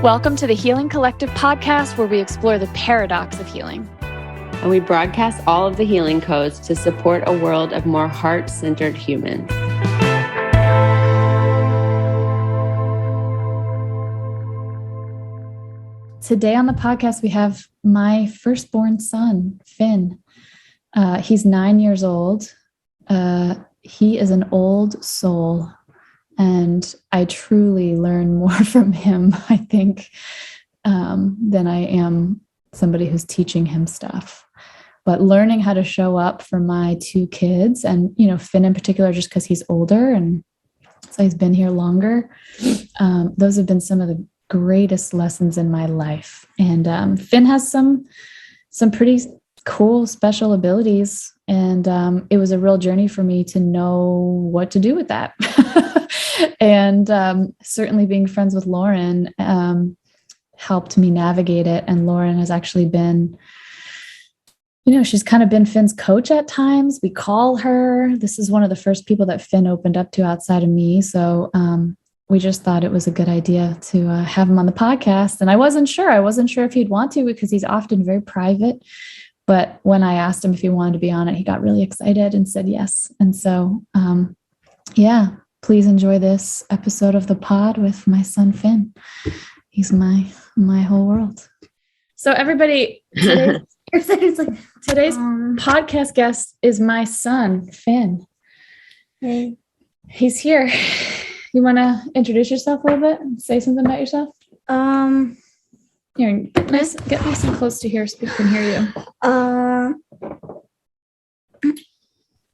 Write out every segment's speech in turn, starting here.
Welcome to the Healing Collective podcast, where we explore the paradox of healing. And we broadcast all of the healing codes to support a world of more heart-centered humans. Today on the podcast, we have my firstborn son, Finn. He's 9 years old. He is an old soul. And I truly learn more from him, I think, than I am somebody who's teaching him stuff. But learning how to show up for my two kids, and, Finn in particular, just because he's older and so he's been here longer, those have been some of the greatest lessons in my life. And Finn has some pretty cool special abilities. And it was a real journey for me to know what to do with that. And certainly being friends with Lauryn helped me navigate it. And Lauryn has actually been, she's kind of been Finn's coach at times. We call her. This is one of the first people that Finn opened up to outside of me. So we just thought it was a good idea to have him on the podcast. And I wasn't sure if he'd want to, because he's often very private. But when I asked him if he wanted to be on it, he got really excited and said yes. And so, please enjoy this episode of the pod with my son, Finn. He's my whole world. So everybody, today's podcast guest is my son, Finn. Hey. He's here. You want to introduce yourself a little bit and say something about yourself? Here, get nice and close to here so people can hear you.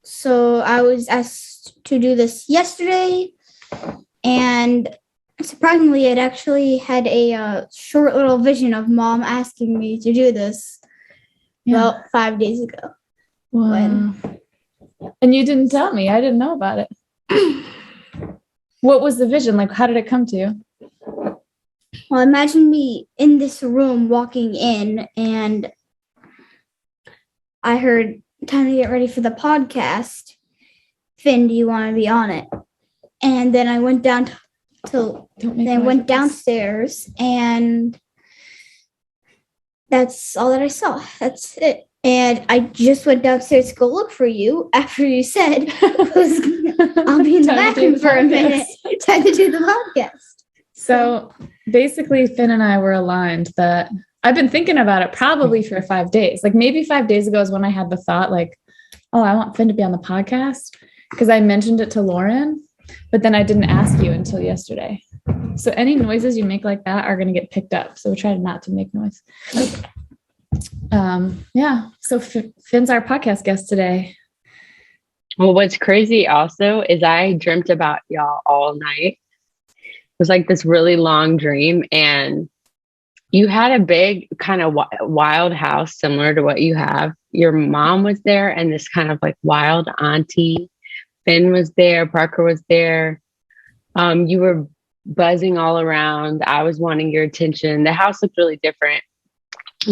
So I was asked to do this yesterday, and surprisingly, it actually had a short little vision of Mom asking me to do this about 5 days ago. Wow. And you didn't tell me. I didn't know about it. What was the vision? Like, how did it come to you? Well, imagine me in this room walking in, and I heard, "Time to get ready for the podcast. Finn, do you want to be on it?" And then I went down downstairs, and that's all that I saw. That's it. And I just went downstairs to go look for you after you said, "I'll be in the bathroom for a minute. Time to do the podcast." So basically, Finn and I were aligned that I've been thinking about it probably for 5 days. Like maybe 5 days ago is when I had the thought, like, oh, I want Finn to be on the podcast, because I mentioned it to Lauryn, but then I didn't ask you until yesterday. So any noises you make like that are going to get picked up. So we try not to make noise. So Finn's our podcast guest today. Well, what's crazy also is I dreamt about y'all all night. It was like this really long dream, and you had a big kind of wild house similar to what you have. Your mom was there, and this kind of like wild auntie. Finn was there. Parker was there. You were buzzing all around. I was wanting your attention. The house looked really different.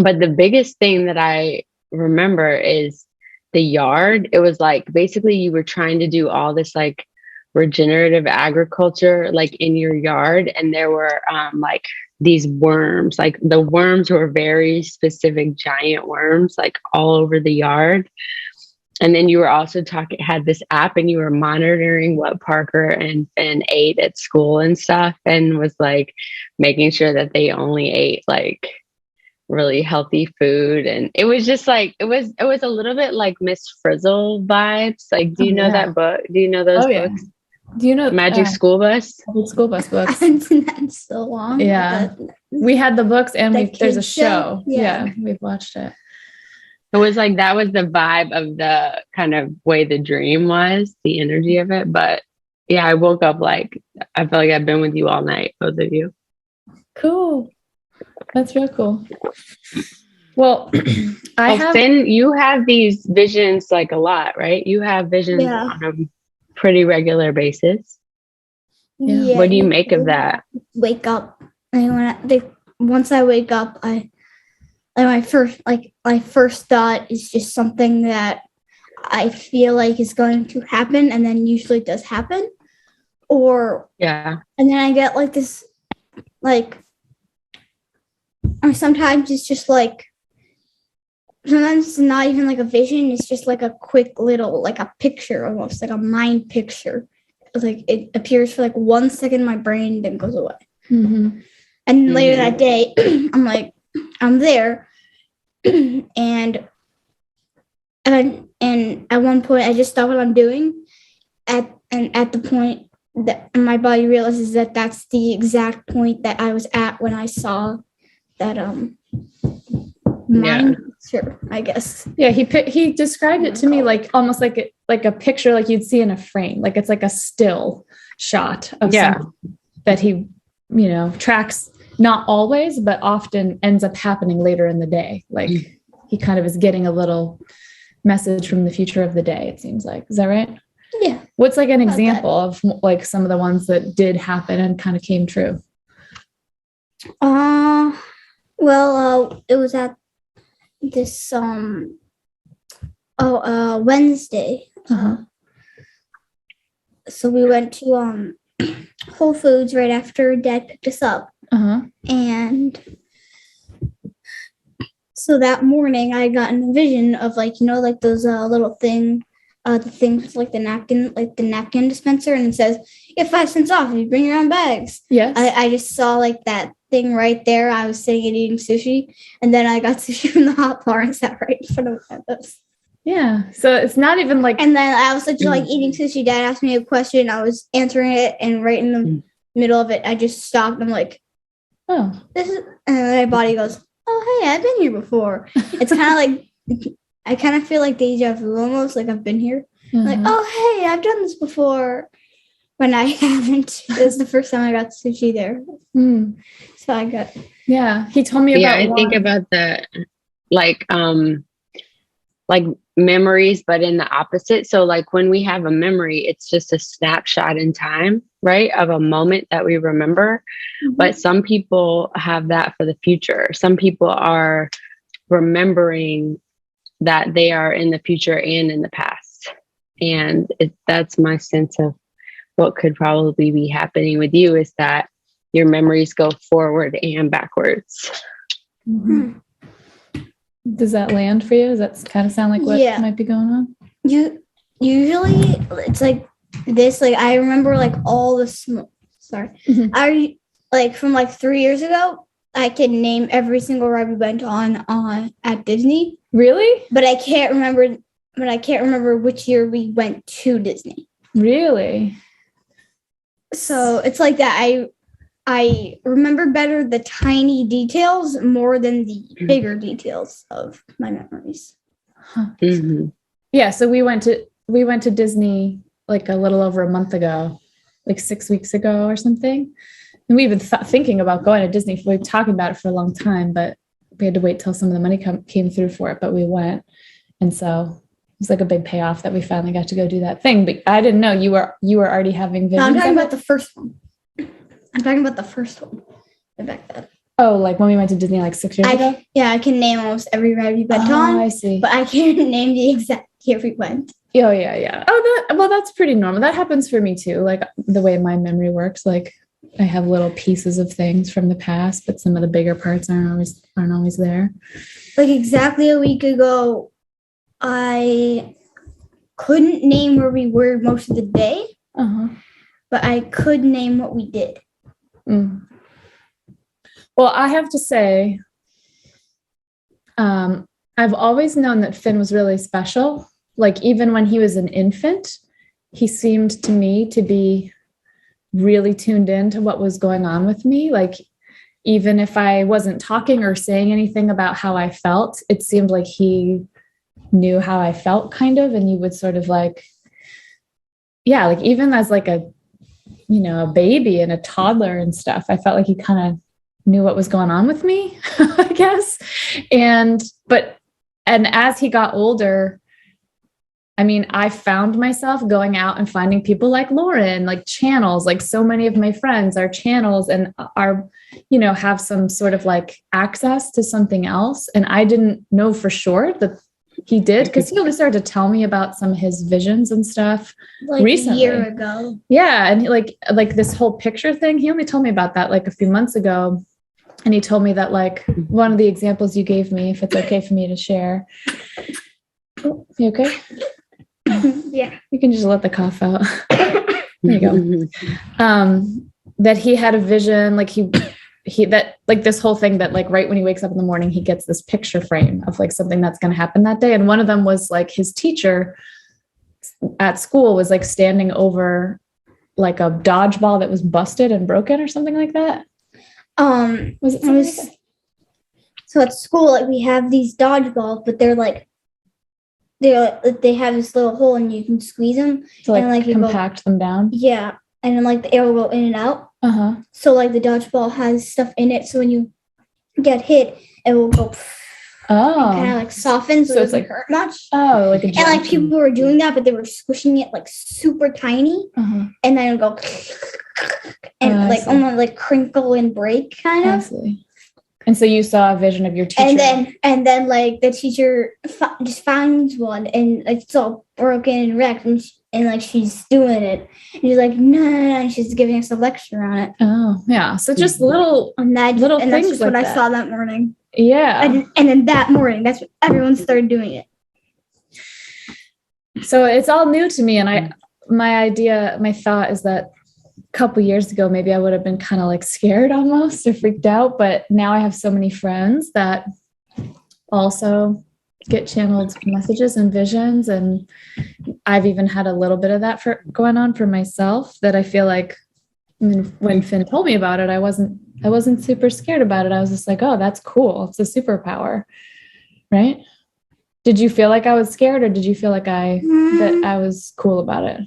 But the biggest thing that I remember is the yard. It was like basically you were trying to do all this like regenerative agriculture like in your yard, and there were like these worms. Like the worms were very specific giant worms like all over the yard. And then you were also had this app, and you were monitoring what Parker and Finn ate at school and stuff, and was like making sure that they only ate like really healthy food. And it was just like it was a little bit like Miss Frizzle vibes. Like, do you know that book? Do you know those books? Yeah. Do you know Magic School Bus? School Bus books. I haven't seen that in so long. Yeah, we had the books, and there's a show. Yeah, we've watched it. It was like that was the vibe of the kind of way the dream was, the energy of it. But yeah, I woke up like I felt like I've been with you all night, both of you. Cool. That's real cool. Well, Finn, you have these visions like a lot, right? You have visions on a pretty regular basis. Yeah. What do you make of that? Wake up. Once I wake up, my first thought is just something that I feel like is going to happen, and then usually does happen. And then I get like this, like or sometimes it's just like, sometimes it's not even like a vision. It's just like a quick little, like a picture, almost like a mind picture. Like it appears for like 1 second in my brain, then goes away. Mm-hmm. And later that day, I'm like, I'm there, and at one point, I just stop what I'm doing, at the point that my body realizes that that's the exact point that I was at when I saw that mind picture, I guess. Yeah, he described it to me like almost like a picture like you'd see in a frame. Like it's like a still shot of something that he, tracks, not always, but often ends up happening later in the day. Like he kind of is getting a little message from the future of the day, it seems like. Is that right? Yeah. What's like an example of like some of the ones that did happen and kind of came true? Well, it was at this Wednesday. So we went to Whole Foods right after Dad picked us up. And so that morning I got in a vision of like, like those little thing, the things with like the napkin dispenser, and it says, you get 5 cents off if you bring your own bags. Yes. I just saw like that thing right there. I was sitting and eating sushi, and then I got sushi from the hot bar and sat right in front of us. Yeah. So it's not even like. And then I was just like eating sushi. Dad asked me a question. I was answering it, and right in the middle of it, I just stopped. I'm like, oh, this is. And my body goes, oh, hey, I've been here before. It's kind of like, I kind of feel like deja vu almost, like I've been here. Like, oh, hey, I've done this before. When I haven't. It was the first time I got sushi there. So I got. Yeah, he told me about. Yeah, I think about the like memories, but in the opposite. So like when we have a memory, it's just a snapshot in time, right, of a moment that we remember. But some people have that for the future. Some people are remembering that they are in the future and in the past. And that's my sense of what could probably be happening with you, is that your memories go forward and backwards. Does that land for you? Does that kind of sound like what might be going on? Usually it's like this. Like I remember like all the I like from like 3 years ago. I can name every single ride we went on at Disney. Really? But I can't remember. But I can't remember which year we went to Disney. Really? So it's like that. I remember better the tiny details more than the bigger details of my memories. Yeah. So we went to Disney like a little over a month ago, like 6 weeks ago or something. And we've been thinking about going to Disney. We've been talking about it for a long time, but we had to wait till some of the money came through for it. But we went, and so it was like a big payoff that we finally got to go do that thing. But I didn't know you were already having visions. No, I'm talking about the first one. I'm talking about the first one. Back then. Oh, like when we went to Disney like 6 years ago? Yeah, I can name almost every ride we went on. I see. But I can't name the exact year we went. Oh, yeah. Oh, that's pretty normal. That happens for me too. Like the way my memory works, like I have little pieces of things from the past, but some of the bigger parts aren't always there. Like exactly a week ago, I couldn't name where we were most of the day, but I could name what we did. Well, I have to say, I've always known that Finn was really special. Like even when he was an infant, he seemed to me to be really tuned in to what was going on with me. Like even if I wasn't talking or saying anything about how I felt, it seemed like he knew how I felt kind of. And you would sort of like, like even as like a baby and a toddler and stuff, I felt like he kind of knew what was going on with me, I guess. And as he got older, I mean, I found myself going out and finding people like Lauryn, like channels, like so many of my friends are channels and are, have some sort of like access to something else. And I didn't know for sure that he did, because he only started to tell me about some of his visions and stuff like recently. A year ago. Yeah. And like this whole picture thing, he only told me about that like a few months ago. And he told me that like one of the examples you gave me, if it's okay for me to share. Oh, you okay? Yeah. You can just let the cough out. There you go. That he had a vision, like he that like this whole thing that like right when he wakes up in the morning, he gets this picture frame of like something that's going to happen that day. And one of them was like his teacher at school was like standing over like a dodgeball that was busted and broken or something like that. Was it something like that? So at school, like we have these dodgeballs, but they have this little hole and you can squeeze them To like, and like compact them down. Yeah, and then like the air will go in and out. So like the dodgeball has stuff in it, so when you get hit, it will go. Kind of like soften, so it doesn't like, hurt much. Oh, like a and like people were doing that, but they were squishing it like super tiny, and then it would go and like almost like crinkle and break kind of. I see. And so you saw a vision of your teacher, and then like the teacher just finds one, and like, it's all broken and wrecked, and like she's doing it, and she's like no, and she's giving us a lecture on it. Oh yeah, so just little things that's just like what I saw that morning. Yeah, and then that morning, that's what everyone started doing it. So it's all new to me, and my thought is that a couple years ago, maybe I would have been kind of like scared almost or freaked out, but now I have so many friends that also get channeled messages and visions, and I've even had a little bit of that going on for myself, that I feel like when Finn told me about it, I wasn't super scared about it. I was just like, oh, that's cool. It's a superpower, right? Did you feel like I was scared, or did you feel like that I was cool about it?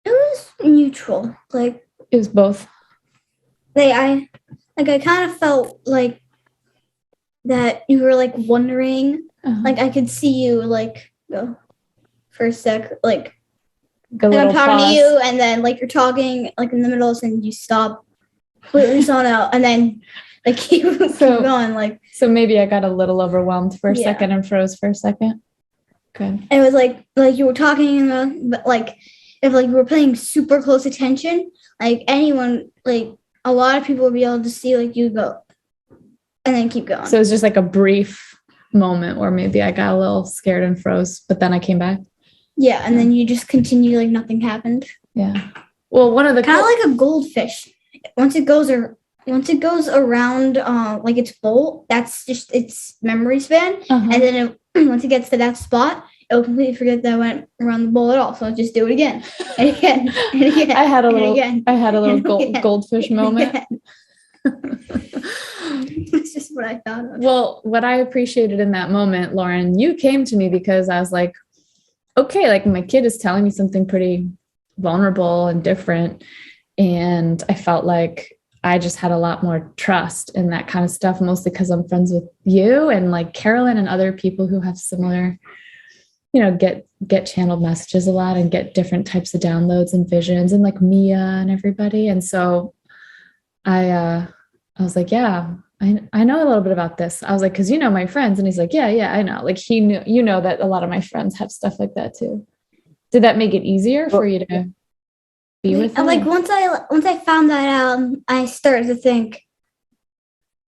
It was neutral. Like it was both. I kind of felt like that you were like wondering. Like I could see you like go for a sec, like I'm talking to you, and then like you're talking like in the middle of something, you stop, completely zone out, and then like keep going. Like so maybe I got a little overwhelmed for a second and froze for a second. Good. It was like you were talking, but like if like you were paying super close attention, like anyone, like a lot of people would be able to see like you go, and then keep going. So it was just like a brief moment where maybe I got a little scared and froze, but then I came back. Yeah, and then you just continue like nothing happened. Yeah. Well, one of the kind of like a goldfish. Once it goes around like its bowl, that's just its memory span, and then once it gets to that spot, it'll completely forget that I went around the bowl at all. So I'll just do it again and again and again. I had a little goldfish moment. It's just what I thought of. Well, what I appreciated in that moment, Lauryn, you came to me because I was like, okay, like my kid is telling me something pretty vulnerable and different. And I felt like I just had a lot more trust in that kind of stuff, mostly because I'm friends with you and like Carolyn and other people who have similar, get channeled messages a lot and get different types of downloads and visions, and like Mia and everybody. And so I was like, yeah, I know a little bit about this. I was like, cause my friends. And he's like, yeah, I know. Like he knew, that a lot of my friends have stuff like that too. Did that make it easier for you to be with them? Like once I found that out, I started to think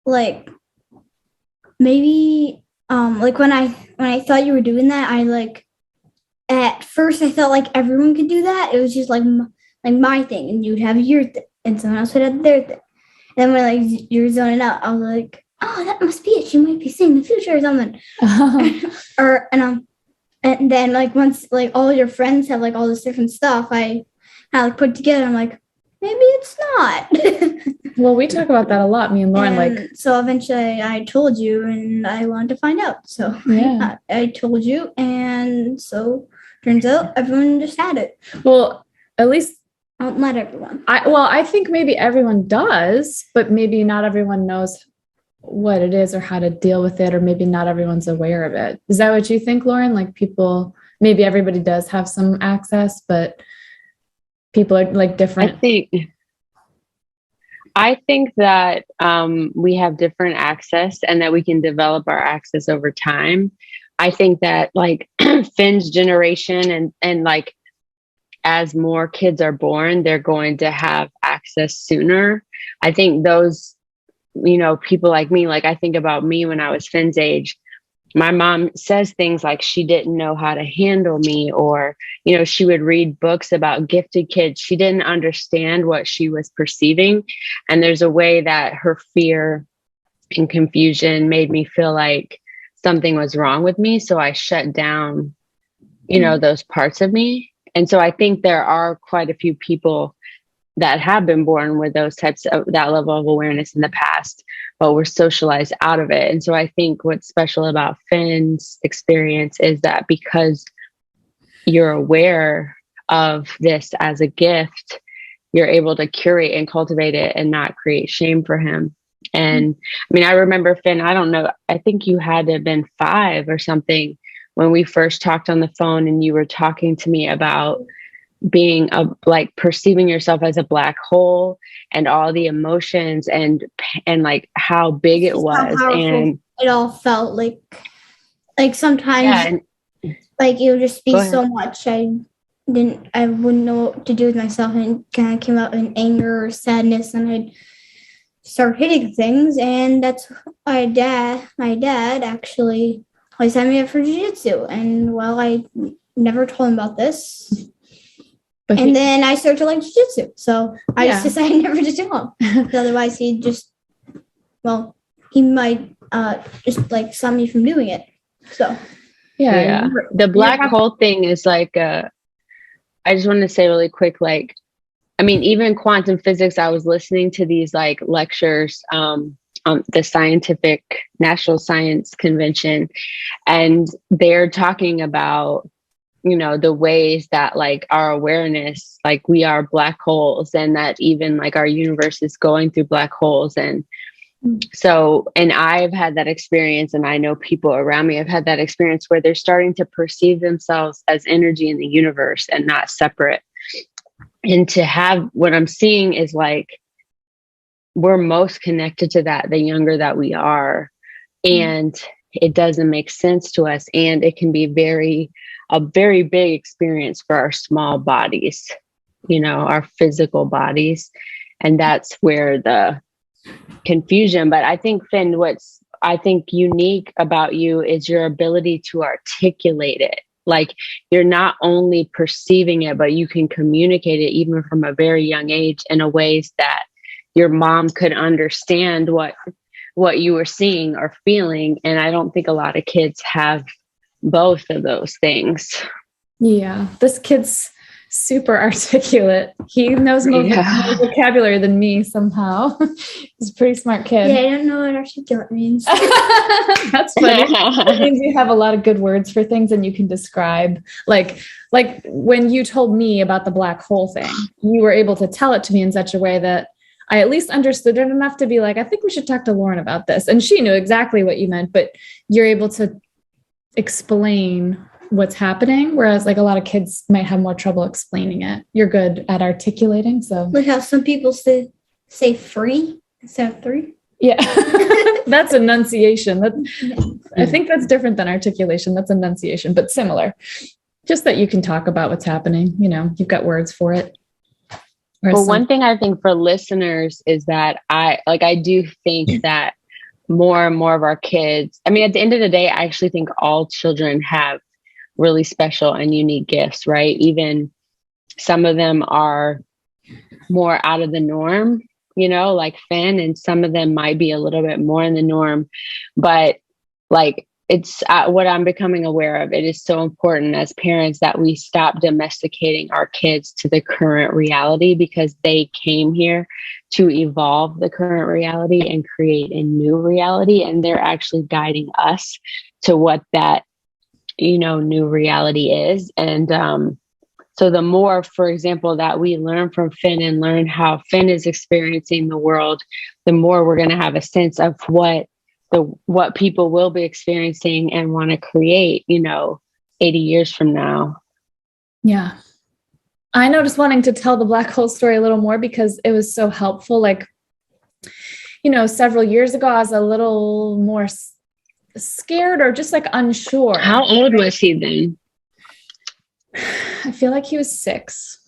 like maybe like when I thought you were doing that, I like at first I felt like everyone could do that. It was just like my thing, and you'd have your thing and someone else would have their thing. And then when like you're zoning out, I was like, oh, that must be it. She might be seeing the future or something. And then like once like all your friends have like all this different stuff, I like put together. I'm like, maybe it's not. Well, we talk about that a lot, me and Lauryn. Like, so eventually I told you, and I wanted to find out. So yeah, I told you, and so turns out everyone just had it. Well, at least not everyone. I think maybe everyone does, but maybe not everyone knows what it is or how to deal with it, or maybe not everyone's aware of it. Is that what you think, Lauryn? Like people, maybe everybody does have some access, but people are like different. I think that we have different access, and that we can develop our access over time. I think that like Finn's generation and like as more kids are born, they're going to have access sooner. I think those people like me, like I think about me when I was Finn's age. My mom says things like she didn't know how to handle me, or, she would read books about gifted kids. She didn't understand what she was perceiving. And there's a way that her fear and confusion made me feel like something was wrong with me. So I shut down, those parts of me. And so I think there are quite a few people that have been born with those types of that level of awareness in the past, but were socialized out of it. And so I think what's special about Finn's experience is that because you're aware of this as a gift, you're able to curate and cultivate it and not create shame for him. And I mean, I remember Finn, I don't know, I think you had to have been 5 or something when we first talked on the phone, and you were talking to me about being perceiving yourself as a black hole and all the emotions and like how big it was. And it all felt like sometimes like it would just be so much. I wouldn't know what to do with myself, and it kind of came out in anger or sadness, and I'd start hitting things. And that's my dad actually always had me up for jiu-jitsu. And I never told him about this. And then I started to like jiu-jitsu. So I just decided never to tell him. Otherwise, he might just like stop me from doing it. So, yeah. The black hole thing is like, I just want to say really quick, like, I mean, even quantum physics, I was listening to these like lectures on the scientific National Science Convention, and they're talking about the ways that like our awareness, like we are black holes, and that even like our universe is going through black holes. And so, and I've had that experience, and I know people around me have had that experience where they're starting to perceive themselves as energy in the universe and not separate. And to have what I'm seeing is like, we're most connected to that the younger that we are. And it doesn't make sense to us. And it can be a very big experience for our small bodies, our physical bodies. And that's where the confusion. But I think, Finn, what's unique about you is your ability to articulate it. Like, you're not only perceiving it, but you can communicate it even from a very young age in a ways that your mom could understand what you were seeing or feeling. And I don't think a lot of kids have both of those things. Yeah, this kid's super articulate. He knows more vocabulary than me somehow. He's a pretty smart kid. Yeah, I don't know what articulate means. That's funny. It means you have a lot of good words for things and you can describe. Like when you told me about the black hole thing, you were able to tell it to me in such a way that I at least understood it enough to be like, I think we should talk to Lauryn about this. And she knew exactly what you meant, but you're able to explain what's happening, whereas like a lot of kids might have more trouble explaining it. You're good at articulating. So like how some people say free instead of 3. Yeah. That's enunciation. I think that's different than articulation. That's enunciation, but similar. Just that you can talk about what's happening. You've got words for it. Well, one thing I think for listeners is that I do think that more and more of our kids, I mean, at the end of the day, I actually think all children have really special and unique gifts, right? Even some of them are more out of the norm, like Finn, and some of them might be a little bit more in the norm. But like, it's what I'm becoming aware of. It is so important as parents that we stop domesticating our kids to the current reality, because they came here to evolve the current reality and create a new reality. And they're actually guiding us to what that, new reality is. And so the more, for example, that we learn from Finn and learn how Finn is experiencing the world, the more we're going to have a sense of what people will be experiencing and want to create, 80 years from now. Yeah. I noticed wanting to tell the black hole story a little more because it was so helpful. Like, several years ago, I was a little more scared or just like unsure. How old was he then? I feel like he was 6.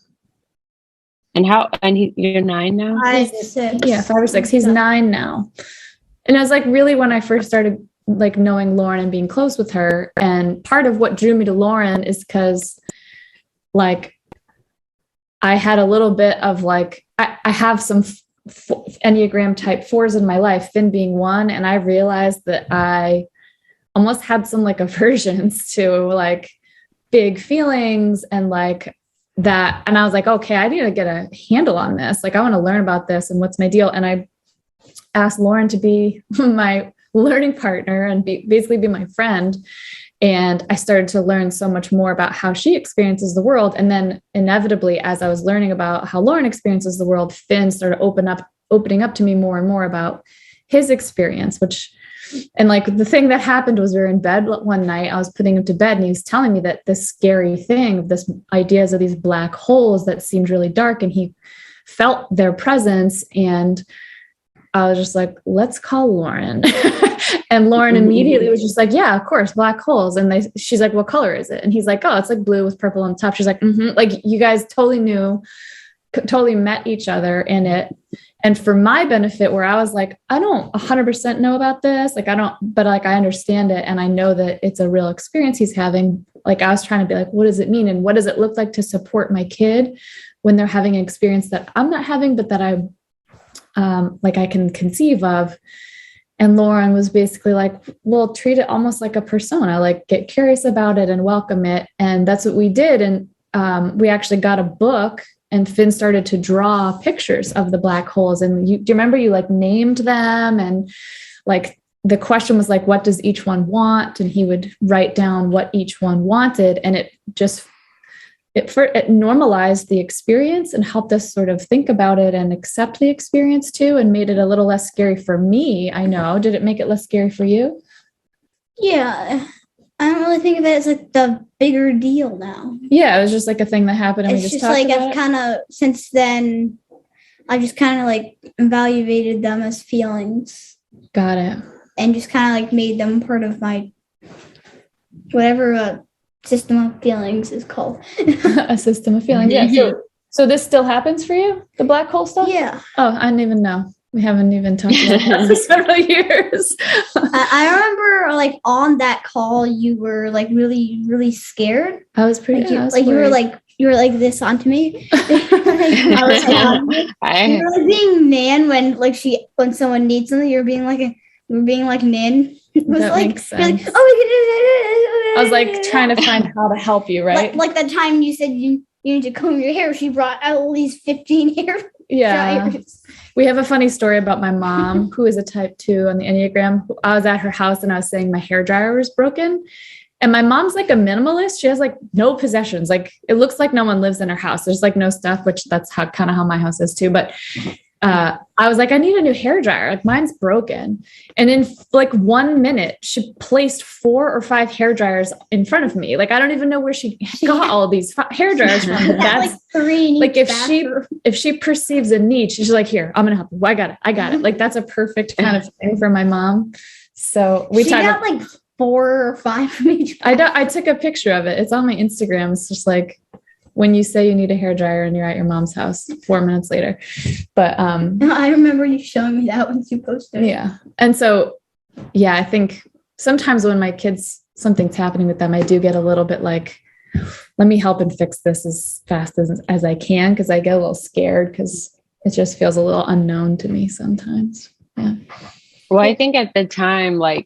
You're 9 now? 5, 6. Yeah, 5 or 6. He's 9 now. And I was like, really, when I first started like knowing Lauryn and being close with her, and part of what drew me to Lauryn is because like I had a little bit of like, I have some Enneagram type 4s in my life, Finn being one. And I realized that I almost had some like aversions to like big feelings and like that. And I was like, okay, I need to get a handle on this. Like, I want to learn about this and what's my deal. And I asked Lauryn to be my learning partner and basically be my friend. And I started to learn so much more about how she experiences the world. And then inevitably, as I was learning about how Lauryn experiences the world, Finn started opening up to me more and more about his experience, and like the thing that happened was we were in bed one night, I was putting him to bed and he was telling me that this scary thing, this ideas of these black holes that seemed really dark, and he felt their presence. And I was just like, let's call Lauryn. And Lauryn immediately was just like, yeah, of course, black holes. And she's like, what color is it? And he's like, oh, it's like blue with purple on top. She's like, like you guys totally met each other in it. And for my benefit, where I was like, I don't 100% know about this. Like, but like, I understand it. And I know that it's a real experience he's having. Like, I was trying to be like, what does it mean? And what does it look like to support my kid when they're having an experience that I'm not having, but that I can conceive of. And Lauryn was basically like, well, treat it almost like a persona, like get curious about it and welcome it. And that's what we did. And we actually got a book, and Finn started to draw pictures of the black holes. And do you remember you like named them? And like the question was like, what does each one want? And he would write down what each one wanted. And it normalized the experience and helped us sort of think about it and accept the experience too, and made it a little less scary for me. I know. Did it make it less scary for you? Yeah. I don't really think of it as like the bigger deal now. Yeah, it was just like a thing that happened. And it's just like I've kind of, since then, I just kind of like evaluated them as feelings. Got it. And just kind of like made them part of my whatever system of feelings is called. A system of feelings. Yeah. So this still happens for you? The black hole stuff? Yeah. Oh, I didn't even know. We haven't even talked about that for several years. I remember like on that call, you were like really, really scared. I was pretty you were like this onto me. I was like, you were like being Nan when someone needs something. You were being like Nan. It was that like, makes sense. like, oh, I was like trying to find how to help you, right? Like that time you said you need to comb your hair. She brought out at least 15 hair dryers. We have a funny story about my mom, who is a type 2 on the Enneagram. I was at her house and I was saying my hair dryer was broken. And my mom's like a minimalist. She has like no possessions. Like it looks like no one lives in her house. There's like no stuff, which that's kind of how my house is too. But I was like, I need a new hair dryer. Like mine's broken. And in like 1 minute, she placed 4 or 5 hair dryers in front of me. Like, I don't even know where she got all these hair dryers from. That's like 3 in like each if she perceives a need, she's like, here, I'm going to help you. I got it. Like, that's a perfect kind of thing for my mom. So she got like 4 or 5 from each. I took a picture of it. It's on my Instagram. It's just like, when you say you need a hair dryer and you're at your mom's house 4 minutes later. But I remember you showing me that once you posted it. Yeah. And so, yeah, I think sometimes when my kids, something's happening with them, I do get a little bit like, let me help and fix this as fast as I can. Cause I get a little scared because it just feels a little unknown to me sometimes. Yeah. Well, I think at the time, I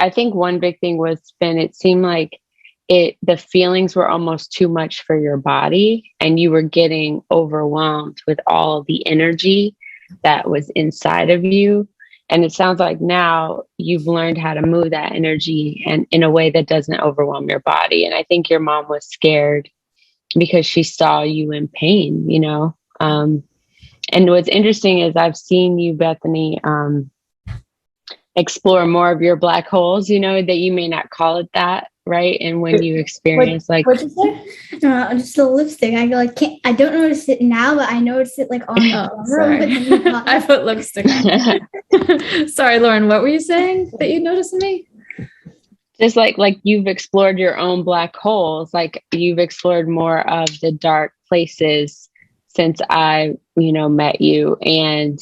think one big thing was Finn, it seemed like the feelings were almost too much for your body, and you were getting overwhelmed with all the energy that was inside of you. And it sounds like now you've learned how to move that energy and in a way that doesn't overwhelm your body. And I think your mom was scared because she saw you in pain, and what's interesting is I've seen you, Bethany, explore more of your black holes, that you may not call it that. Right. And when you experience what'd you say? Just the lipstick. I don't notice it now, but I noticed it like on the I put lipstick on. Sorry, Lauryn, what were you saying that you noticed in me? Just like you've explored your own black holes, like you've explored more of the dark places since I, met you. And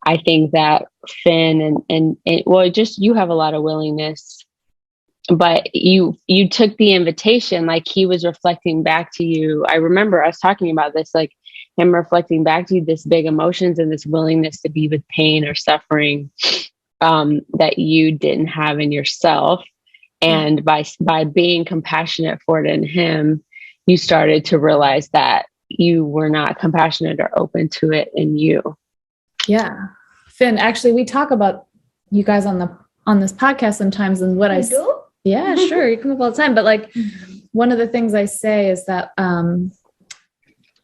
I think that Finn and well, just you have a lot of willingness, but you took the invitation, like he was reflecting back to you. I remember us talking about this, like him reflecting back to you this big emotions and this willingness to be with pain or suffering that you didn't have in yourself. And by being compassionate for it in him, you started to realize that you were not compassionate or open to it in you. Yeah. Finn, actually, we talk about you guys on this podcast sometimes, and what do? Yeah, sure. You come up all the time. But like one of the things I say is that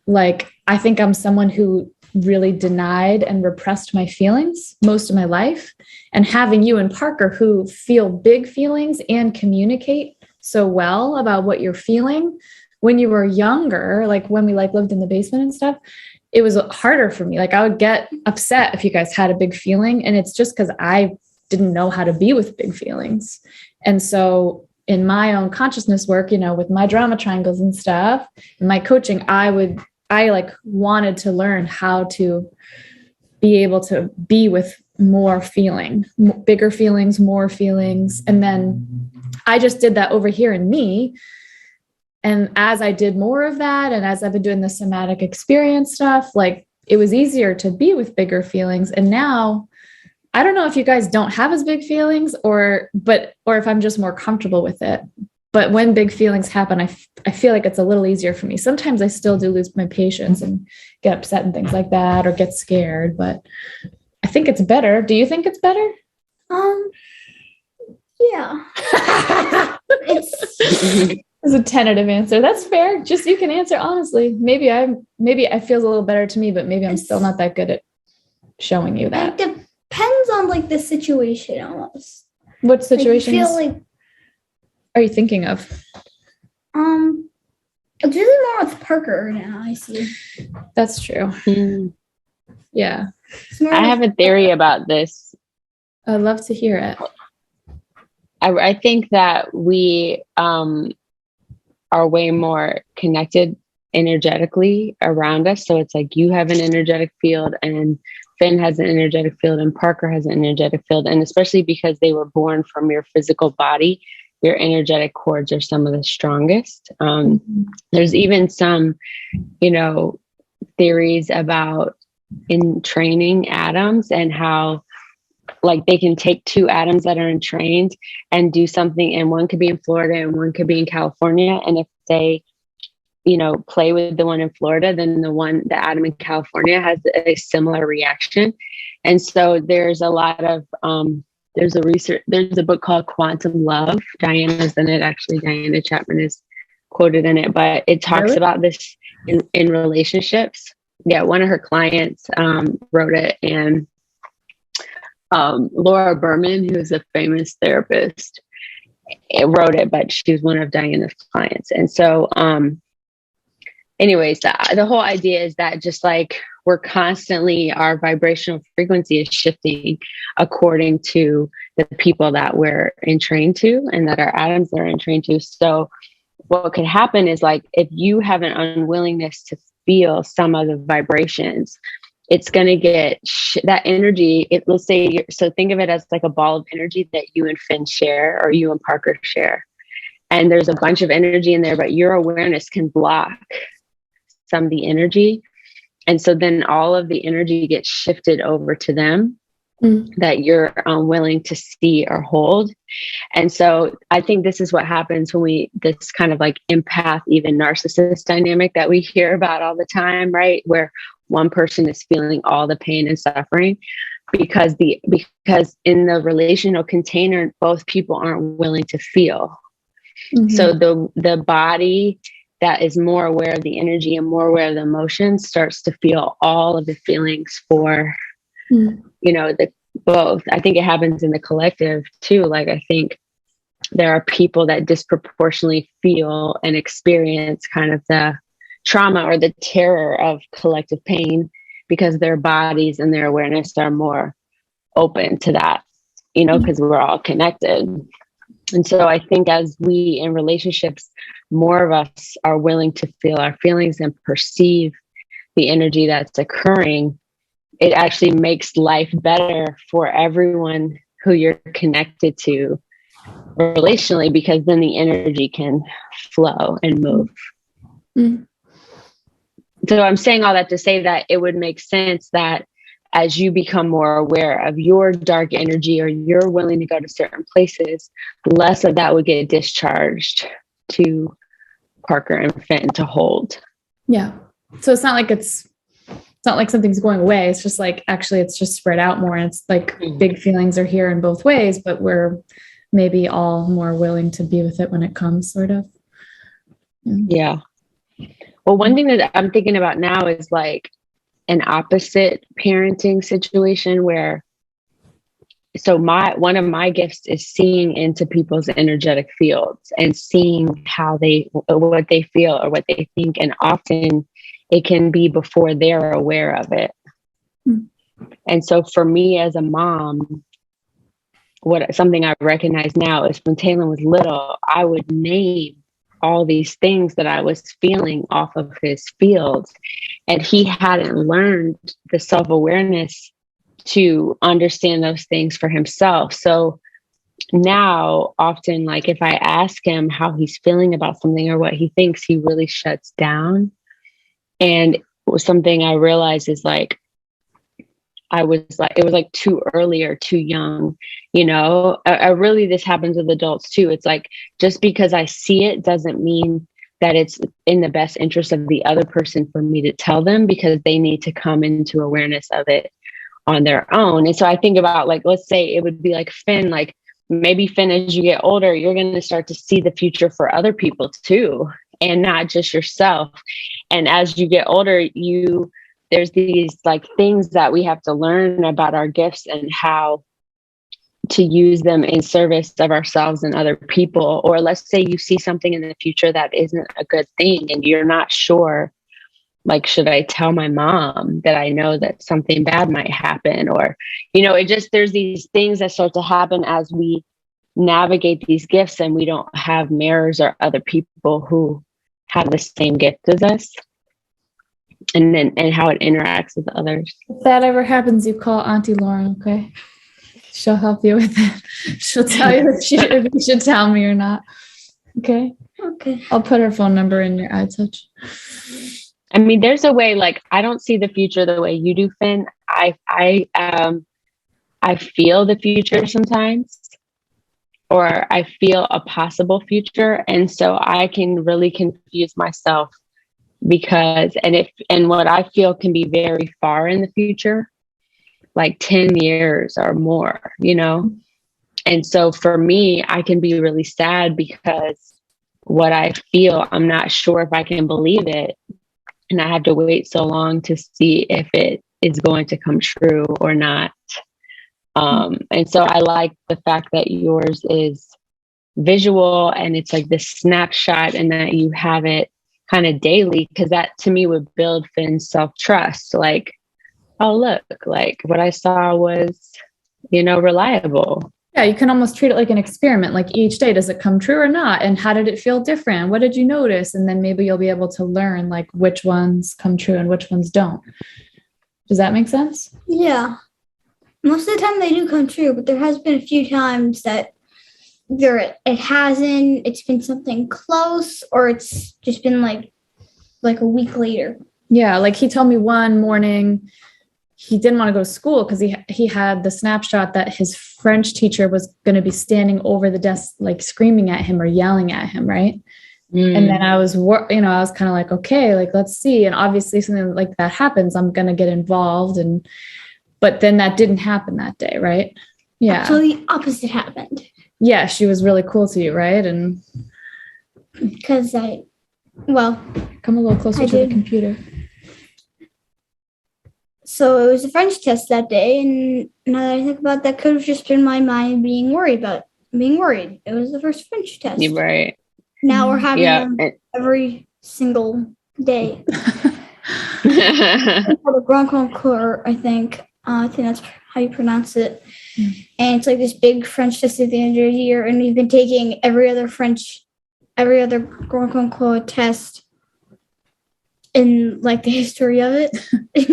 like I think I'm someone who really denied and repressed my feelings most of my life. And having you and Parker who feel big feelings and communicate so well about what you're feeling when you were younger, like when we like lived in the basement and stuff, it was harder for me. Like I would get upset if you guys had a big feeling, and it's just because I didn't know how to be with big feelings. And so in my own consciousness work, with my drama triangles and stuff, in my coaching, I like wanted to learn how to be able to be with more feeling, bigger feelings, more feelings. And then I just did that over here in me. And as I did more of that, and as I've been doing the somatic experience stuff, like it was easier to be with bigger feelings. And now I don't know if you guys don't have as big feelings or if I'm just more comfortable with it. But when big feelings happen, I feel like it's a little easier for me. Sometimes I still do lose my patience and get upset and things like that, or get scared, but I think it's better. Do you think it's better? Yeah. It's a tentative answer. That's fair. Just you can answer honestly. Maybe it feels a little better to me, but maybe I'm still not that good at showing you that. It depends on like the situation almost. What situation are you thinking of? It's really more with Parker now, I see. That's true. Yeah. I have a theory about this. I'd love to hear it. I think that we are way more connected energetically around us. So it's like you have an energetic field, and Finn has an energetic field, and Parker has an energetic field. And especially because they were born from your physical body, your energetic cords are some of the strongest. There's even some, theories about in training atoms and how like they can take two atoms that are entrained and do something, and one could be in Florida and one could be in California. And if they, play with the one in Florida, then the atom in California has a similar reaction. And so there's a lot of, there's a book called Quantum Love. Diana's in it. Actually, Diana Chapman is quoted in it, but it talks about this in relationships. Yeah. One of her clients, wrote it, and, Laura Berman, who is a famous therapist, wrote it, but she was one of Diana's clients. And so, anyways, the whole idea is that just like we're constantly, our vibrational frequency is shifting according to the people that we're entrained to and that our atoms are entrained to. So what could happen is like, if you have an unwillingness to feel some of the vibrations, it's going to get that energy. Let's say, so think of it as like a ball of energy that you and Finn share, or you and Parker share. And there's a bunch of energy in there, but your awareness can block some of the energy. And so then all of the energy gets shifted over to them that you're unwilling to see or hold. And so I think this is what happens when this kind of like empath, even narcissist dynamic that we hear about all the time, right? Where one person is feeling all the pain and suffering because in the relational container, both people aren't willing to feel. So the body that is more aware of the energy and more aware of the emotions starts to feel all of the feelings for, both. I think it happens in the collective too. Like, I think there are people that disproportionately feel and experience kind of the trauma or the terror of collective pain because their bodies and their awareness are more open to that, because we're all connected. And so I think as we in relationships, more of us are willing to feel our feelings and perceive the energy that's occurring, it actually makes life better for everyone who you're connected to relationally, because then the energy can flow and move. Mm. So I'm saying all that to say that it would make sense that as you become more aware of your dark energy, or you're willing to go to certain places, less of that would get discharged to Parker and Finn to hold. Yeah. So it's not like something's going away. It's just like, actually, it's just spread out more. And it's like big feelings are here in both ways, but we're maybe all more willing to be with it when it comes, sort of. Yeah. Well, one thing that I'm thinking about now is like an opposite parenting situation where, so one of my gifts is seeing into people's energetic fields and seeing what they feel or what they think. And often it can be before they're aware of it. Mm. And so for me as a mom, something I recognize now is when Taylor was little, I would name all these things that I was feeling off of his fields. And he hadn't learned the self-awareness to understand those things for himself. So now often, like if I ask him how he's feeling about something or what he thinks, he really shuts down. And it was something I realized is like, it was like too early or too young, I really, this happens with adults too. It's like, just because I see it doesn't mean that it's in the best interest of the other person for me to tell them, because they need to come into awareness of it on their own. And so I think about, like, let's say it would be like Finn, like maybe Finn, as you get older, you're going to start to see the future for other people too, and not just yourself. And as you get older, there's these like things that we have to learn about our gifts and how to use them in service of ourselves and other people. Or let's say you see something in the future that isn't a good thing and you're not sure, like, should I tell my mom that I know that something bad might happen? Or, there's these things that start to happen as we navigate these gifts and we don't have mirrors or other people who have the same gift as us. And how it interacts with others. If that ever happens, you call Auntie Lauryn, okay? She'll help you with it. She'll tell you if you should tell me or not. Okay? Okay. I'll put her phone number in your iTouch. I mean, there's a way, like, I don't see the future the way you do, Finn. I feel the future sometimes, or I feel a possible future. And so I can really confuse myself because, and what I feel can be very far in the future, like 10 years or more, And so for me, I can be really sad because what I feel, I'm not sure if I can believe it. And I have to wait so long to see if it is going to come true or not. And so I like the fact that yours is visual and it's like this snapshot, and that you have it kind of daily, because that to me would build Finn's self-trust. Like, oh, look, like what I saw was, reliable. Yeah, you can almost treat it like an experiment. Like each day, does it come true or not? And how did it feel different? What did you notice? And then maybe you'll be able to learn like which ones come true and which ones don't. Does that make sense? Yeah. Most of the time they do come true, but there has been a few times that it hasn't. It's been something close, or it's just been like a week later. Yeah, like he told me one morning he didn't want to go to school because he had the snapshot that his French teacher was going to be standing over the desk, like screaming at him or yelling at him, right? And then I was kind of like, okay, like let's see. And obviously something like that happens, I'm going to get involved. But then that didn't happen that day, right? Yeah. So the opposite happened. Yeah, she was really cool to you, right? And because come a little closer to the computer. So it was a French test that day, and now that I think about that, could have just been my mind being worried. It was the first French test. You're right. Now we're having them every single day. The Grand Concours, I think that's how you pronounce it. And it's like this big French test at the end of the year, and we've been taking every other Grand Concours test and like the history of it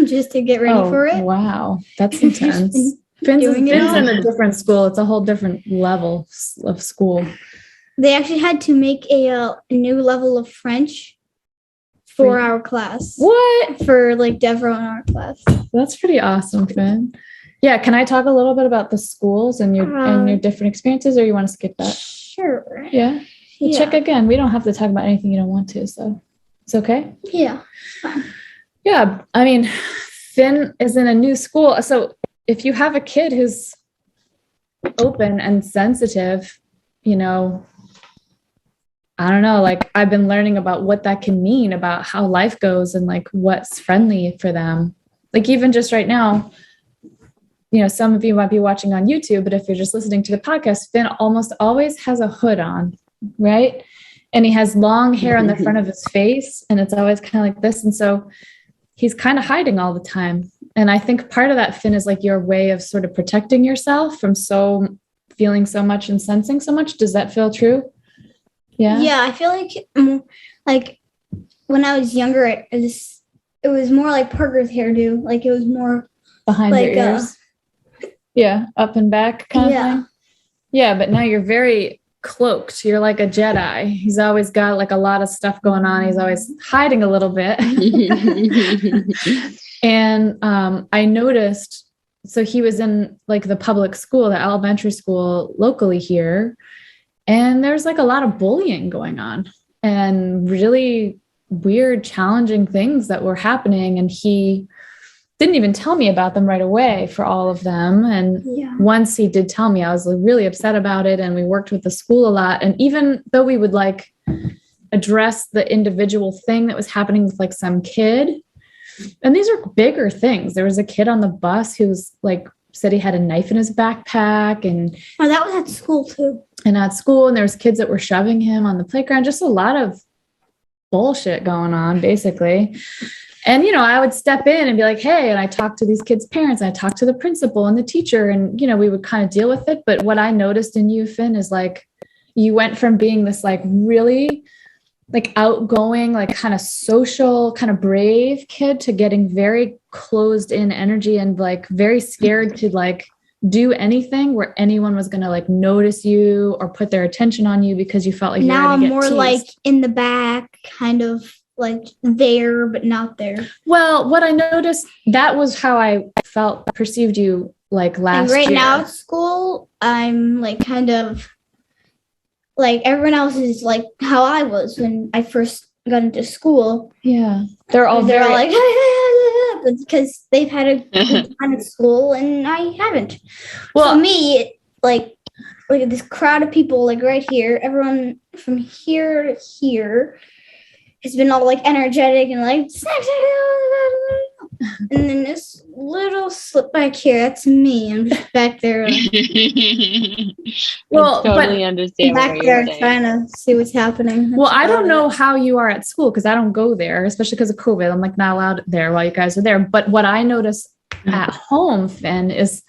just to get ready for it. Wow. That's intense. Finn's in a different school. It's a whole different level of school. They actually had to make a new level of French for our class. What? For like Deborah in our class. That's pretty awesome, Finn. Yeah. Can I talk a little bit about the schools and your different experiences, or you want to skip that? Sure. Yeah. We'll check again. We don't have to talk about anything you don't want to, so it's okay. Yeah. Yeah. I mean, Finn is in a new school. So if you have a kid who's open and sensitive, you know, I don't know, like I've been learning about what that can mean about how life goes and like what's friendly for them. Like even just right now, you know, some of you might be watching on YouTube, but if you're just listening to the podcast, Finn almost always has a hood on, right? And he has long hair on the front of his face, and it's always kind of like this. And so he's kind of hiding all the time. And I think part of that, Finn, is like your way of sort of protecting yourself from feeling so much and sensing so much. Does that feel true? Yeah. Yeah, I feel like when I was younger, it was more like Parker's hairdo. Like it was more behind your ears. Yeah, up and back kind of thing. Yeah, but now you're very cloaked. You're like a Jedi. He's always got like a lot of stuff going on. He's always hiding a little bit. And I noticed, so he was in like the public school, the elementary school locally here. And there's like a lot of bullying going on and really weird, challenging things that were happening. And he didn't even tell me about them right away for all of them. And once he did tell me, I was really upset about it. And we worked with the school a lot. And even though we would like address the individual thing that was happening with like some kid, and these are bigger things. There was a kid on the bus who was like, said he had a knife in his backpack. And that was at school too. And at school, and there was kids that were shoving him on the playground, just a lot of bullshit going on, basically. And, you know, I would step in and be like, hey, and I talked to these kids' parents, and I talked to the principal and the teacher, and, you know, we would kind of deal with it. But what I noticed in you, Finn, is like, you went from being this like really like outgoing, like kind of social, kind of brave kid to getting very closed in energy and like very scared to like do anything where anyone was going to like notice you or put their attention on you because you felt like now I'm more teased. Like in the back, kind of like there, but not there. Well, what I noticed, that was how I perceived you like last year. And right now at school, I'm like kind of like everyone else is like how I was when I first got into school. Yeah. They're all like, because they've had a good time at school and I haven't. Well, for me, like this crowd of people, like right here, everyone from here to here has been all like energetic and like, and then this little slip back here, that's me. I'm just back there. Well, totally understand. Back there trying to see what's happening. Well, I don't know how you are at school because I don't go there, especially because of COVID. I'm like not allowed there while you guys are there. But what I notice at home, Finn, is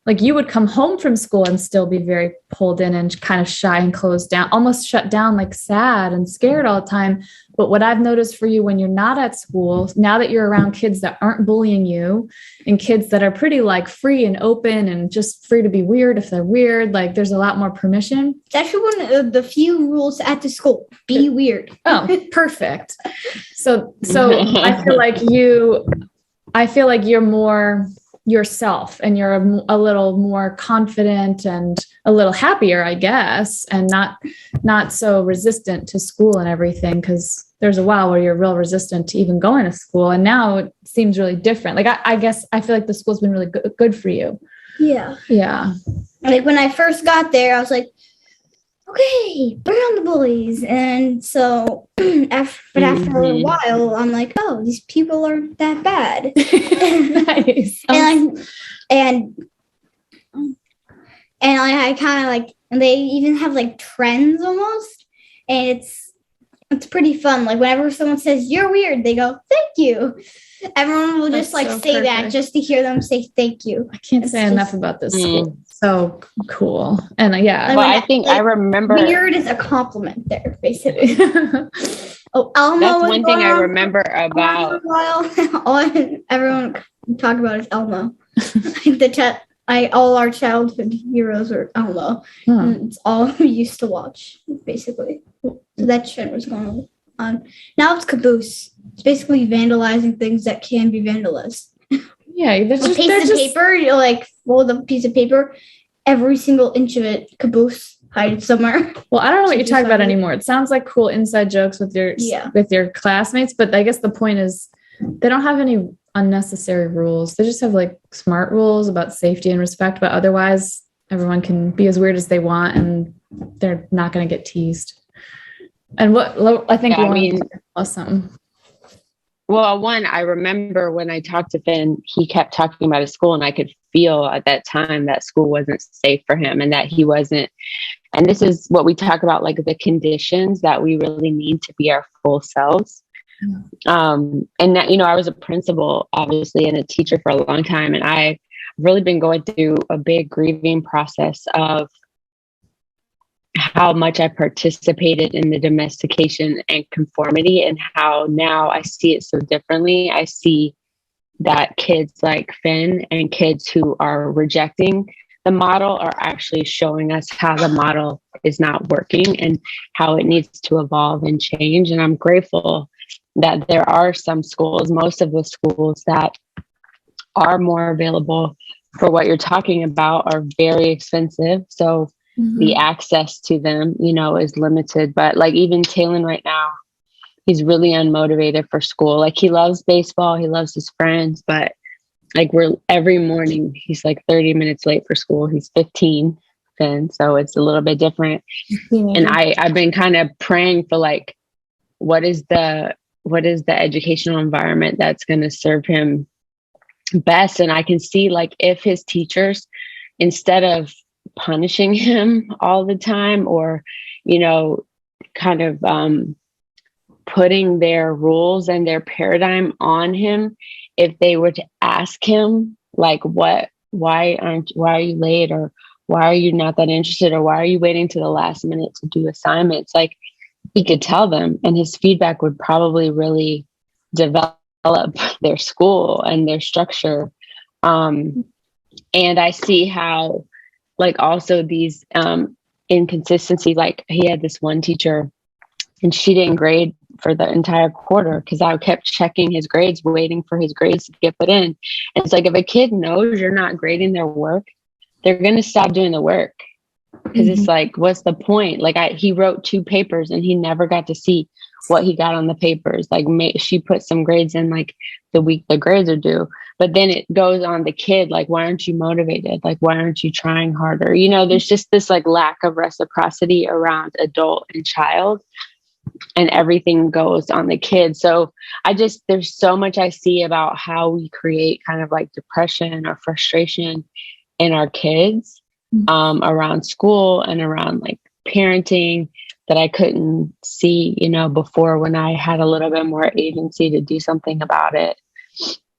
like you would come home from school and still be very pulled in and kind of shy and closed down, almost shut down, like sad and scared all the time. But what I've noticed for you when you're not at school, now that you're around kids that aren't bullying you and kids that are pretty like free and open and just free to be weird if they're weird, like there's a lot more permission. It's actually one of the few rules at the school. Be weird. Oh, perfect. So I feel like you're more yourself and you're a little more confident and a little happier, I guess, and not so resistant to school and everything, because there's a while where you're real resistant to even going to school, and now it seems really different. Like I guess I feel like the school's been really good for you. Yeah. Like when I first got there, I was like, okay, bring on the bullies. And so after a while, I'm like, oh, these people aren't that bad. Nice. And I kind of like, and they even have like trends almost. And it's pretty fun. Like whenever someone says, you're weird, they go, thank you. Everyone will just like say perfect. That just to hear them say thank you. I can't say enough about this school. So cool. And I think like, I remember weird is a compliment there, basically. Oh, Elmo. That's was one thing going I on remember for a about. while. Everyone talk about is Elmo. All our childhood heroes are Elmo. Huh. And it's all we used to watch, basically. So that shit was going on. Now it's Caboose. It's basically vandalizing things that can be vandalized. Yeah, A piece of paper, you like fold a piece of paper, every single inch of it, Caboose, hide it somewhere. Well, I don't know what you Just talk about like it. anymore. It sounds like cool inside jokes with your classmates, but I guess the point is they don't have any unnecessary rules. They just have like smart rules about safety and respect, but otherwise everyone can be as weird as they want and they're not going to get teased. And what I think Lauren was something. Well, one, I remember when I talked to Finn, he kept talking about his school, and I could feel at that time that school wasn't safe for him and that he wasn't. And this is what we talk about, like the conditions that we really need to be our full selves. And that, I was a principal, obviously, and a teacher for a long time. And I've really been going through a big grieving process of how much I participated in the domestication and conformity, and how now I see it so differently. I see that kids like Finn and kids who are rejecting the model are actually showing us how the model is not working and how it needs to evolve and change. And I'm grateful that there are some schools, most of the schools that are more available for what you're talking about are very expensive. So the access to them, is limited. But like even Talon right now, he's really unmotivated for school. Like he loves baseball, he loves his friends, but like every morning he's like 30 minutes late for school. He's 15 then, so it's a little bit different. And I've been kind of praying for like, what is the educational environment that's going to serve him best? And I can see like if his teachers, instead of punishing him all the time or, kind of putting their rules and their paradigm on him, if they were to ask him like, why are you late, or why are you not that interested, or why are you waiting to the last minute to do assignments, like he could tell them, and his feedback would probably really develop their school and their structure. And I see how like also these inconsistency, like he had this one teacher and she didn't grade for the entire quarter because I kept checking his grades, waiting for his grades to get put in. And it's like, if a kid knows you're not grading their work, they're going to stop doing the work. Because it's like, what's the point? Like he wrote 2 papers and he never got to see what he got on the papers. Like she put some grades in like the week the grades are due, but then it goes on the kid. Like, why aren't you motivated? Like, why aren't you trying harder? There's just this like lack of reciprocity around adult and child, and everything goes on the kid. So there's so much I see about how we create kind of like depression or frustration in our kids around school and around like parenting that I couldn't see, before, when I had a little bit more agency to do something about it.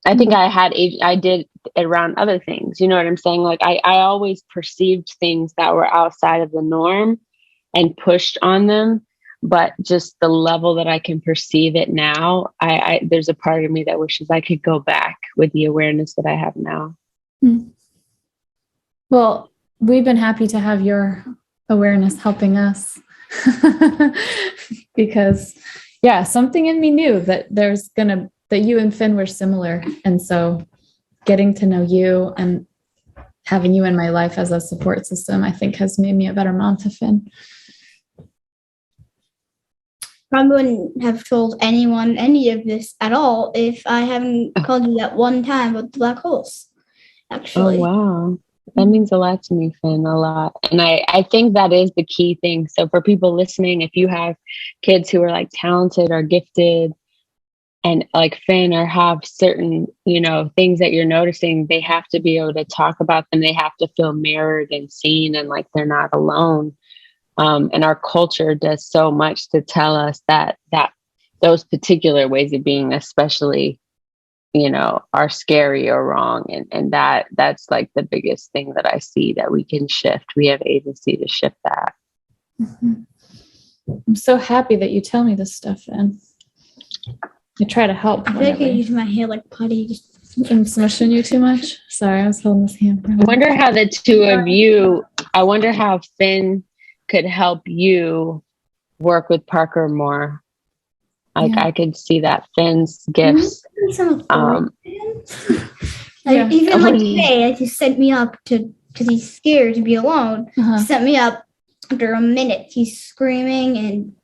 I think I did it around other things. You know what I'm saying? Like I always perceived things that were outside of the norm and pushed on them, but just the level that I can perceive it now, there's a part of me that wishes I could go back with the awareness that I have now. Well, we've been happy to have your awareness helping us because something in me knew that that you and Finn were similar. And so getting to know you and having you in my life as a support system, I think has made me a better mom to Finn. Probably wouldn't have told anyone any of this at all if I haven't called you that one time about the black holes, actually. Oh, wow. That means a lot to me, Finn, a lot. And I think that is the key thing. So for people listening, if you have kids who are like talented or gifted and like Finn, or have certain, things that you're noticing, they have to be able to talk about them. They have to feel mirrored and seen and like they're not alone. And our culture does so much to tell us that those particular ways of being, especially, are scary or wrong. And that's like the biggest thing that I see that we can shift. We have agency to shift that. I'm so happy that you tell me this stuff, Finn. I try to help. I feel like I use my hair like putty. I'm smushing you too much. Sorry, I was holding this hand. I wonder how the two of you, I wonder how Finn could help you work with Parker more. Like Yeah. I could see that Finn's gifts. Even Yeah. like today, he sent me up because he's scared to be alone. Uh-huh. He sent me up after a minute. He's screaming and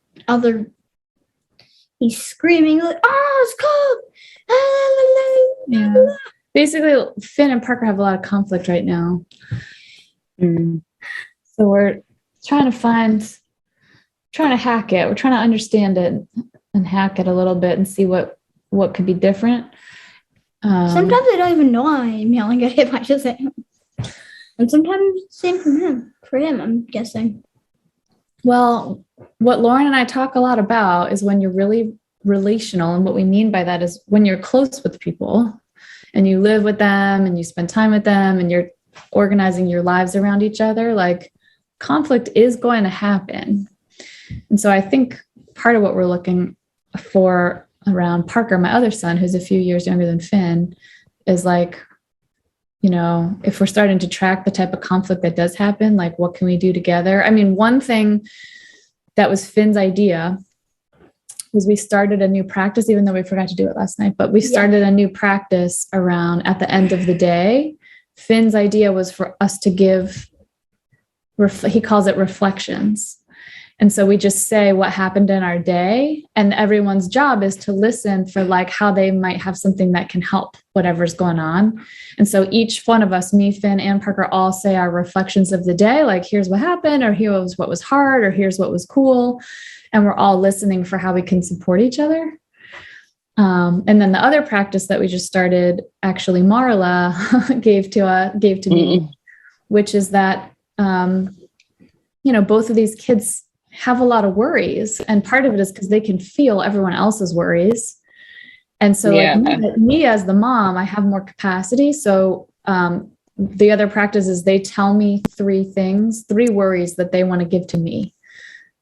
he's screaming like, "Oh, it's cold!" Yeah. Basically, Finn and Parker have a lot of conflict right now. Mm. So we're trying to hack it. We're trying to understand it and hack it a little bit and see what could be different. Sometimes I don't even know I'm yelling at him. I just say, and sometimes same for him, I'm guessing. Well, what Lauryn and I talk a lot about is when you're really relational. And what we mean by that is when you're close with people and you live with them and you spend time with them and you're organizing your lives around each other, like conflict is going to happen. And so I think part of what we're looking for around Parker, my other son, who's a few years younger than Finn, is like, if we're starting to track the type of conflict that does happen, like what can we do together? I mean, one thing that was Finn's idea was we started a new practice, even though we forgot to do it last night, but we started a new practice around at the end of the day. Finn's idea was for us to give, he calls it reflections. And so we just say what happened in our day, and everyone's job is to listen for like how they might have something that can help whatever's going on. And so each one of us, me, Finn, and Parker, all say our reflections of the day, like here's what happened, or here's what was hard, or here's what was cool. And we're all listening for how we can support each other. And then the other practice that we just started, actually Marla gave to me, which is that, both of these kids have a lot of worries. And part of it is because they can feel everyone else's worries. And so like me as the mom, I have more capacity. So the other practice is they tell me 3 worries that they want to give to me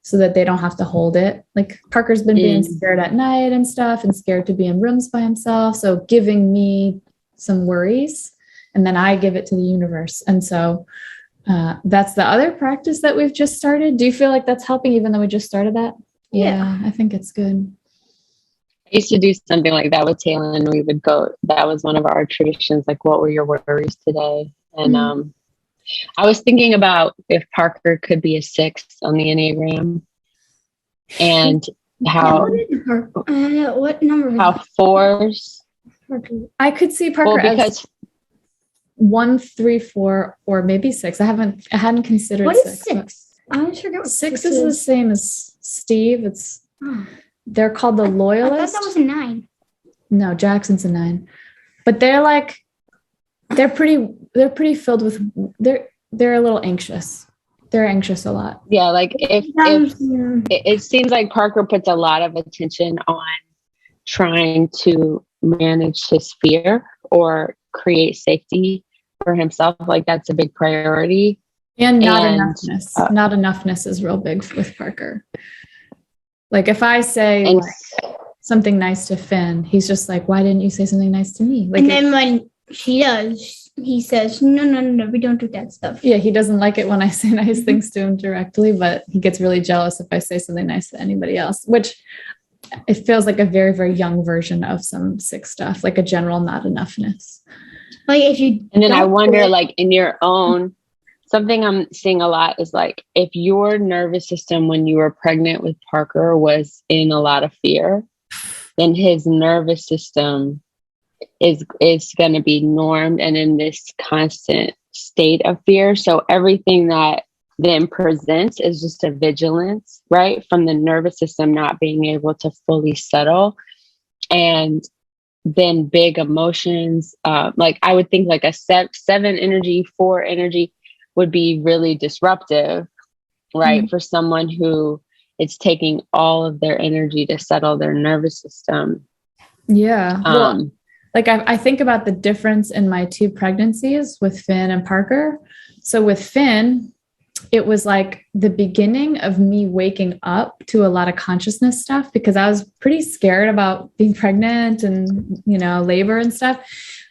so that they don't have to hold it. Like Parker's been being scared at night and stuff and scared to be in rooms by himself. So giving me some worries and then I give it to the universe. And so that's the other practice that we've just started. Do you feel like that's helping even though we just started that? Yeah, I think it's good. I used to do something like that with Taylor, and we would go, that was one of our traditions, like what were your worries today? And I was thinking about if Parker could be a 6 on the Enneagram and how what number? How 4s. I could see Parker as 1, 3, 4, or maybe 6. I hadn't considered what 6. Is 6? I always forget what 6 is the same as Steve. They're called the I loyalists. thought that was a 9. No, Jackson's a 9. But they're pretty filled with, they're a little anxious. They're anxious a lot. Yeah, like if it seems like Parker puts a lot of attention on trying to manage his fear or create safety for himself. Like that's a big priority. And enoughness. Not enoughness is real big with Parker. Like if I say something nice to Finn, he's just like, why didn't you say something nice to me? Like, and then when she does, he says, no, we don't do that stuff. Yeah, he doesn't like it when I say nice things to him directly, but he gets really jealous if I say something nice to anybody else, which it feels like a very, very young version of some 6 stuff, like a general not enoughness. Like if you and then I wonder, like in your own, something I'm seeing a lot is like if your nervous system when you were pregnant with Parker was in a lot of fear, then his nervous system is going to be normed and in this constant state of fear. So everything that then presents is just a vigilance, right? From the nervous system not being able to fully settle. And then big emotions, like I would think like a 7 energy, 4 energy would be really disruptive, right? For someone who it's taking all of their energy to settle their nervous system. Yeah. Like I think about the difference in my 2 pregnancies with Finn and Parker. So with Finn, it was like the beginning of me waking up to a lot of consciousness stuff, because I was pretty scared about being pregnant and, labor and stuff.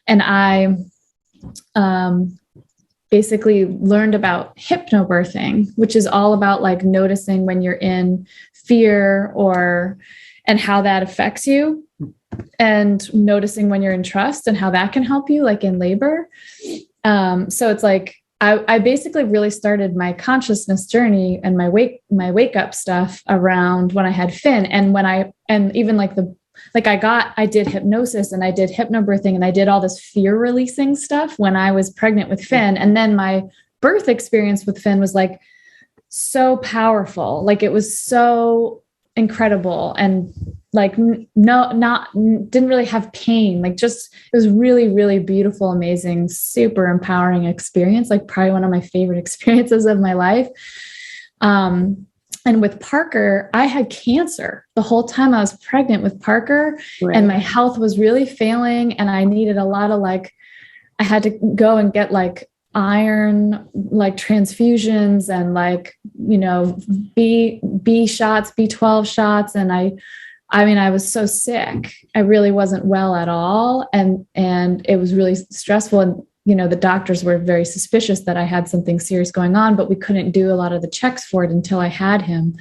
And I basically learned about hypnobirthing, which is all about like noticing when you're in fear and how that affects you, and noticing when you're in trust and how that can help you, like in labor. So it's like, I basically really started my consciousness journey and my wake up stuff around when I had Finn, and I did hypnosis and I did hypnobirthing and I did all this fear releasing stuff when I was pregnant with Finn. And then my birth experience with Finn was like so powerful. Like it was so incredible, and like didn't really have pain. Like just, it was really, really beautiful, amazing, super empowering experience. Like probably one of my favorite experiences of my life. And with Parker, I had cancer the whole time I was pregnant with Parker, right. And my health was really failing, and I needed a lot of I had to go and get iron, transfusions and B shots, B12 shots. And I was so sick. I really wasn't well at all. And it was really stressful. And, the doctors were very suspicious that I had something serious going on, but we couldn't do a lot of the checks for it until I had him.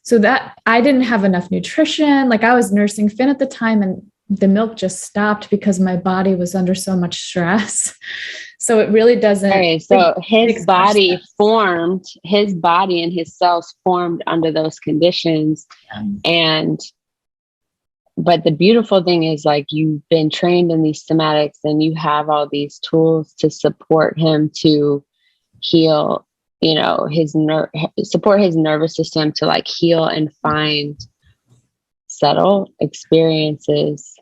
So that I didn't have enough nutrition. I was nursing Finn at the time, and the milk just stopped because my body was under so much stress. So it really doesn't. Okay, so his body and his cells formed under those conditions. Yeah. But the beautiful thing is you've been trained in these somatics and you have all these tools to support him to heal, support his nervous system to heal and find subtle experiences.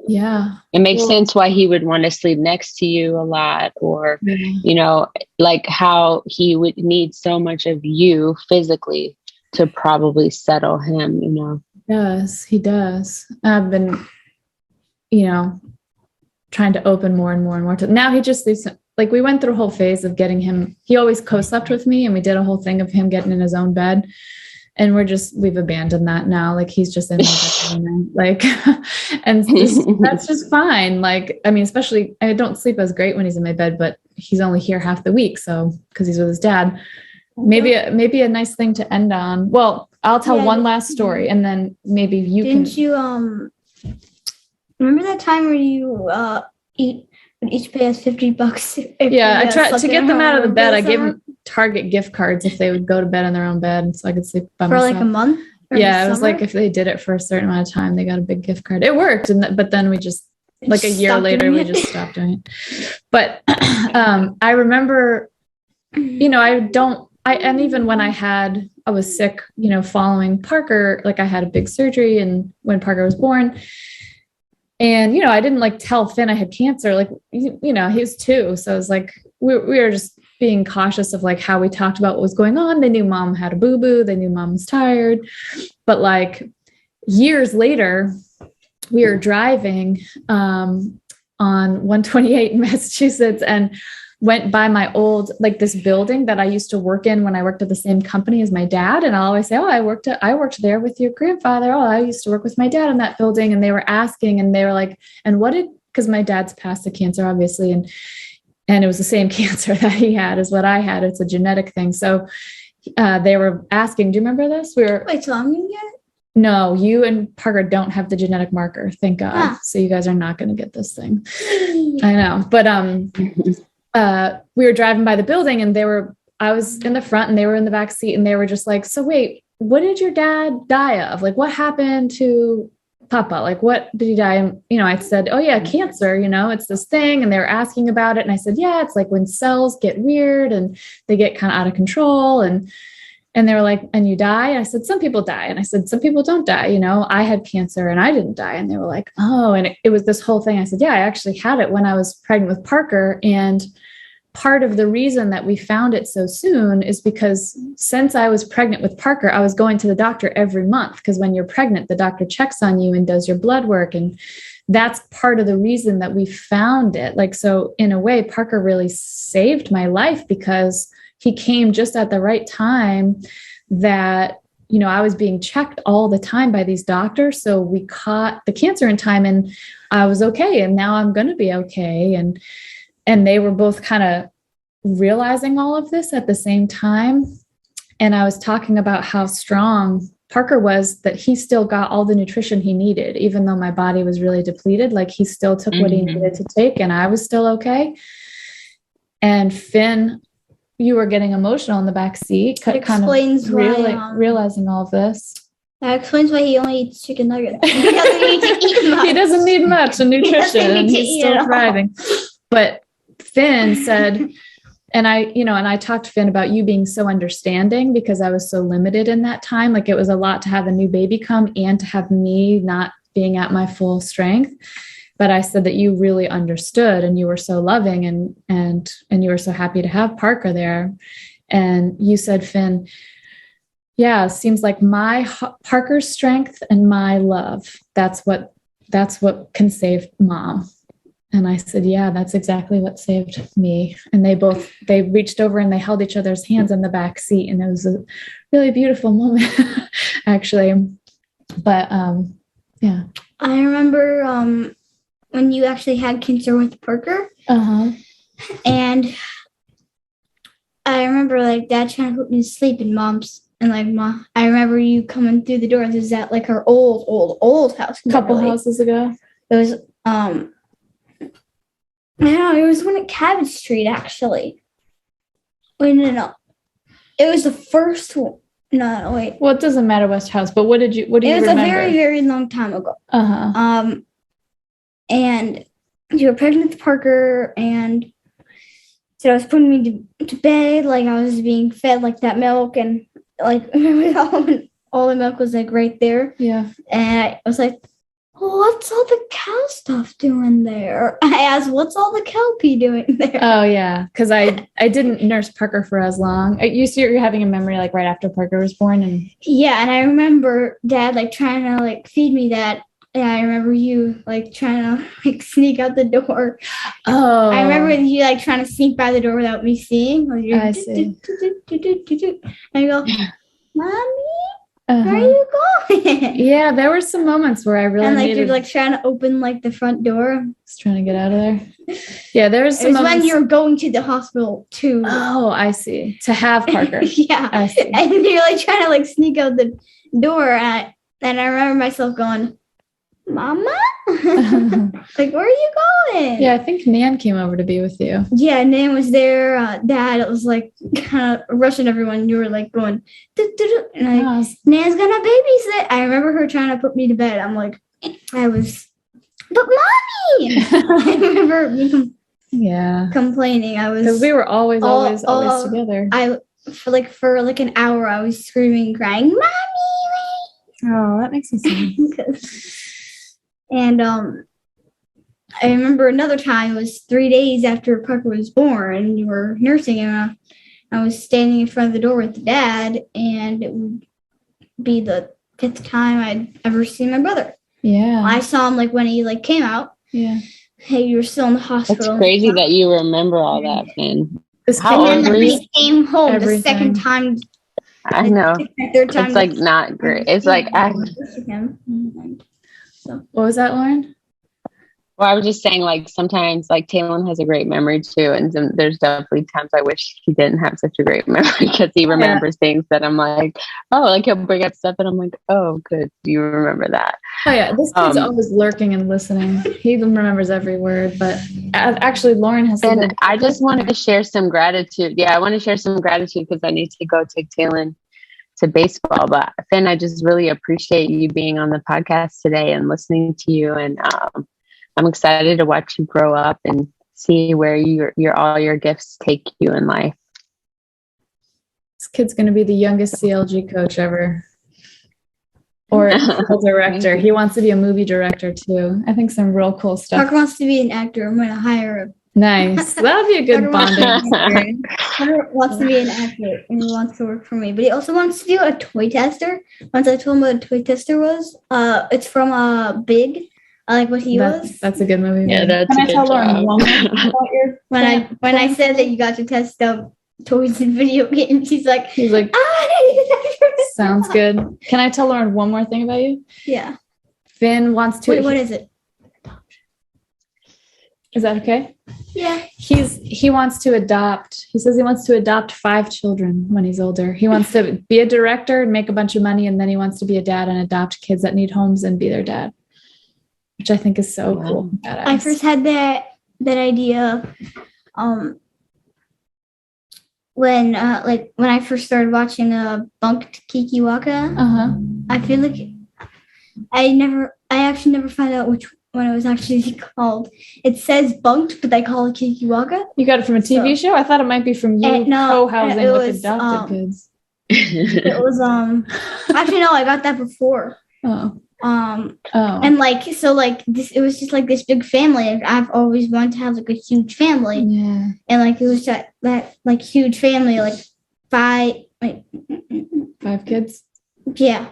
Yeah. It makes sense why he would want to sleep next to you a lot, or, how he would need so much of you physically to probably settle him, He does. I've been, trying to open more and more and more to now. He just sleeps. We went through a whole phase of getting him. He always co-slept with me, and we did a whole thing of him getting in his own bed. And we've abandoned that now. He's just in my bed, and that's just fine. Especially I don't sleep as great when he's in my bed, but he's only here half the week. So, cause he's with his dad, maybe a nice thing to end on. Well, I'll tell one last story, and then maybe you Didn't you, remember that time where you, would each pay us $50? Yeah. I tried to get them out of the bed. I gave them Target gift cards if they would go to bed in their own bed, so I could sleep by myself. For a month? Yeah. It was if they did it for a certain amount of time, they got a big gift card. It worked. But then we just, a year later, we just stopped doing it. But, I remember, and even when I was sick, following Parker, I had a big surgery, and when Parker was born, and, I didn't tell Finn I had cancer, he was 2. So it was we were just being cautious of how we talked about what was going on. They knew mom had a boo-boo. They knew mom was tired. But years later, we were driving on 128 in Massachusetts, and went by my old, this building that I used to work in when I worked at the same company as my dad. And I'll always say, oh, I worked there with your grandfather. Oh, I used to work with my dad in that building. And they were asking, and they were and because my dad's passed the cancer, obviously. And it was the same cancer that he had as what I had. It's a genetic thing. So they were asking, do you remember this? Wait, so I'm going to get it? No, you and Parker don't have the genetic marker. Thank God. So you guys are not going to get this thing. I know. But, we were driving by the building, and I was in the front and they were in the back seat, and they were just so wait, what did your dad die of? What happened to Papa? What did he die? And, I said, oh yeah, cancer, it's this thing. And they were asking about it. And I said, yeah, it's when cells get weird and they get kind of out of control. And they were and you die? And I said, some people die. And I said, some people don't die. I had cancer and I didn't die. And they were oh, and it was this whole thing. I said, yeah, I actually had it when I was pregnant with Parker. And part of the reason that we found it so soon is because since I was pregnant with Parker, I was going to the doctor every month, because when you're pregnant, the doctor checks on you and does your blood work. And that's part of the reason that we found it. So in a way, Parker really saved my life, because he came just at the right time that, I was being checked all the time by these doctors. So we caught the cancer in time and I was okay. And now I'm going to be okay. And they were both kind of realizing all of this at the same time. And I was talking about how strong Parker was, that he still got all the nutrition he needed, even though my body was really depleted. Like he still took what he needed to take and I was still okay. And Finn, you were getting emotional in the back seat, explains why, realizing all of this. That explains why he only eats chicken nuggets. He doesn't need to eat much. He doesn't need much in nutrition. He's still thriving. But Finn said, and I talked to Finn about you being so understanding because I was so limited in that time. Like it was a lot to have a new baby come and to have me not being at my full strength. But I said that you really understood and you were so loving and you were so happy to have Parker there. And you said, Finn, yeah, it seems like Parker's strength and my love, that's what can save Mom. And I said, yeah, that's exactly what saved me. And they reached over and they held each other's hands in the back seat. And it was a really beautiful moment, actually. But yeah. I remember when you actually had cancer with Parker. And I remember like Dad trying to put me to sleep and Mom, I remember you coming through the door. This was at like her old house. Couple houses ago. It was it was one at Cabot Street, actually. Wait, no. It was the first one. No, wait. Well, it doesn't matter West House, but what do you remember? It was a very, very long time ago. And you were pregnant with Parker, and so I was putting me to bed, like I was being fed like that milk, and like all the milk was like right there. Yeah. And I was like, what's all the cow stuff doing there? I asked, what's all the cow pee doing there? Oh, yeah. Because I didn't nurse Parker for as long. You're having a memory like right after Parker was born. Yeah, and I remember Dad like trying to like feed me that. Yeah, I remember you like trying to like sneak out the door. Oh. I remember you like trying to sneak by the door without me seeing. Like, I see. And you go, Mommy? Where are you going? Yeah, there were some moments where I really you're like trying to open like the front door. Just trying to get out of there. Yeah, there was some moments when you were going to the hospital too. Oh, I see. To have Parker. Yeah. I see. And you're like trying to like sneak out the door, and I remember myself going, Mama? Like, where are you going? Yeah, I think Nan came over to be with you. Yeah, Nan was there. Dad was like kind of rushing everyone. You were like going, and like, Nan's gonna babysit. I remember her trying to put me to bed. I'm like, but Mommy! I remember complaining. I was, because we were always together. For an hour, I was screaming, crying, Mommy! Oh, that makes me sad. And I remember another time, it was 3 days after Parker was born, and you were nursing him. I was standing in front of the door with Dad, and it would be the 5th time I'd ever seen my brother. Yeah. I saw him like when he like came out. Yeah. Hey, you were still in the hospital. It's crazy that you remember all that, Finn. And then he came home the second time. I know. Third time. It's like not great. It's like What was that, Lauren? Well, I was just saying, like, sometimes, like, Talon has a great memory, too. And there's definitely times I wish he didn't have such a great memory because he remembers things that I'm like, oh, like, he'll bring up stuff and I'm like, oh, good. Do you remember that? Oh, yeah. This kid's always lurking and listening. He remembers every word. But actually, Lauren has... And I just wanted to share some gratitude. Yeah, I want to share some gratitude because I need to go take Talon to baseball. But Finn, I just really appreciate you being on the podcast today and listening to you. And I'm excited to watch you grow up and see where all your gifts take you in life. This kid's going to be the youngest CLG coach ever. Or a director. He wants to be a movie director too. I think some real cool stuff. Parker wants to be an actor. I'm going to hire him. Nice. That'll be a good bonding. Parker wants to be an actor and he wants to work for me. But he also wants to do a toy tester. Once I told him what a toy tester was, it's from Big. I like what he was. That's a good movie. Yeah, that's a good job. When I said that you got to test out toys and video games. He's like, sounds good. Can I tell Lauren one more thing about you? Yeah. Finn wants to. Wait, what is it? Is that okay? Yeah. He wants to adopt. He says he wants to adopt 5 children when he's older. He wants to be a director and make a bunch of money, and then he wants to be a dad and adopt kids that need homes and be their dad, which I think is so cool. Badass. I first had that idea when I first started watching Bunked Kikiwaka. I feel like I actually never found out which one it was actually called. It says Bunked, but they call it Kikiwaka. You got it from a TV show? I thought it might be from you co-housing with adopted kids. It was actually no, I got that before. And this, it was just like this big family. And I've always wanted to have like a huge family. Yeah. And like it was that like huge family, like 5 kids. Yeah.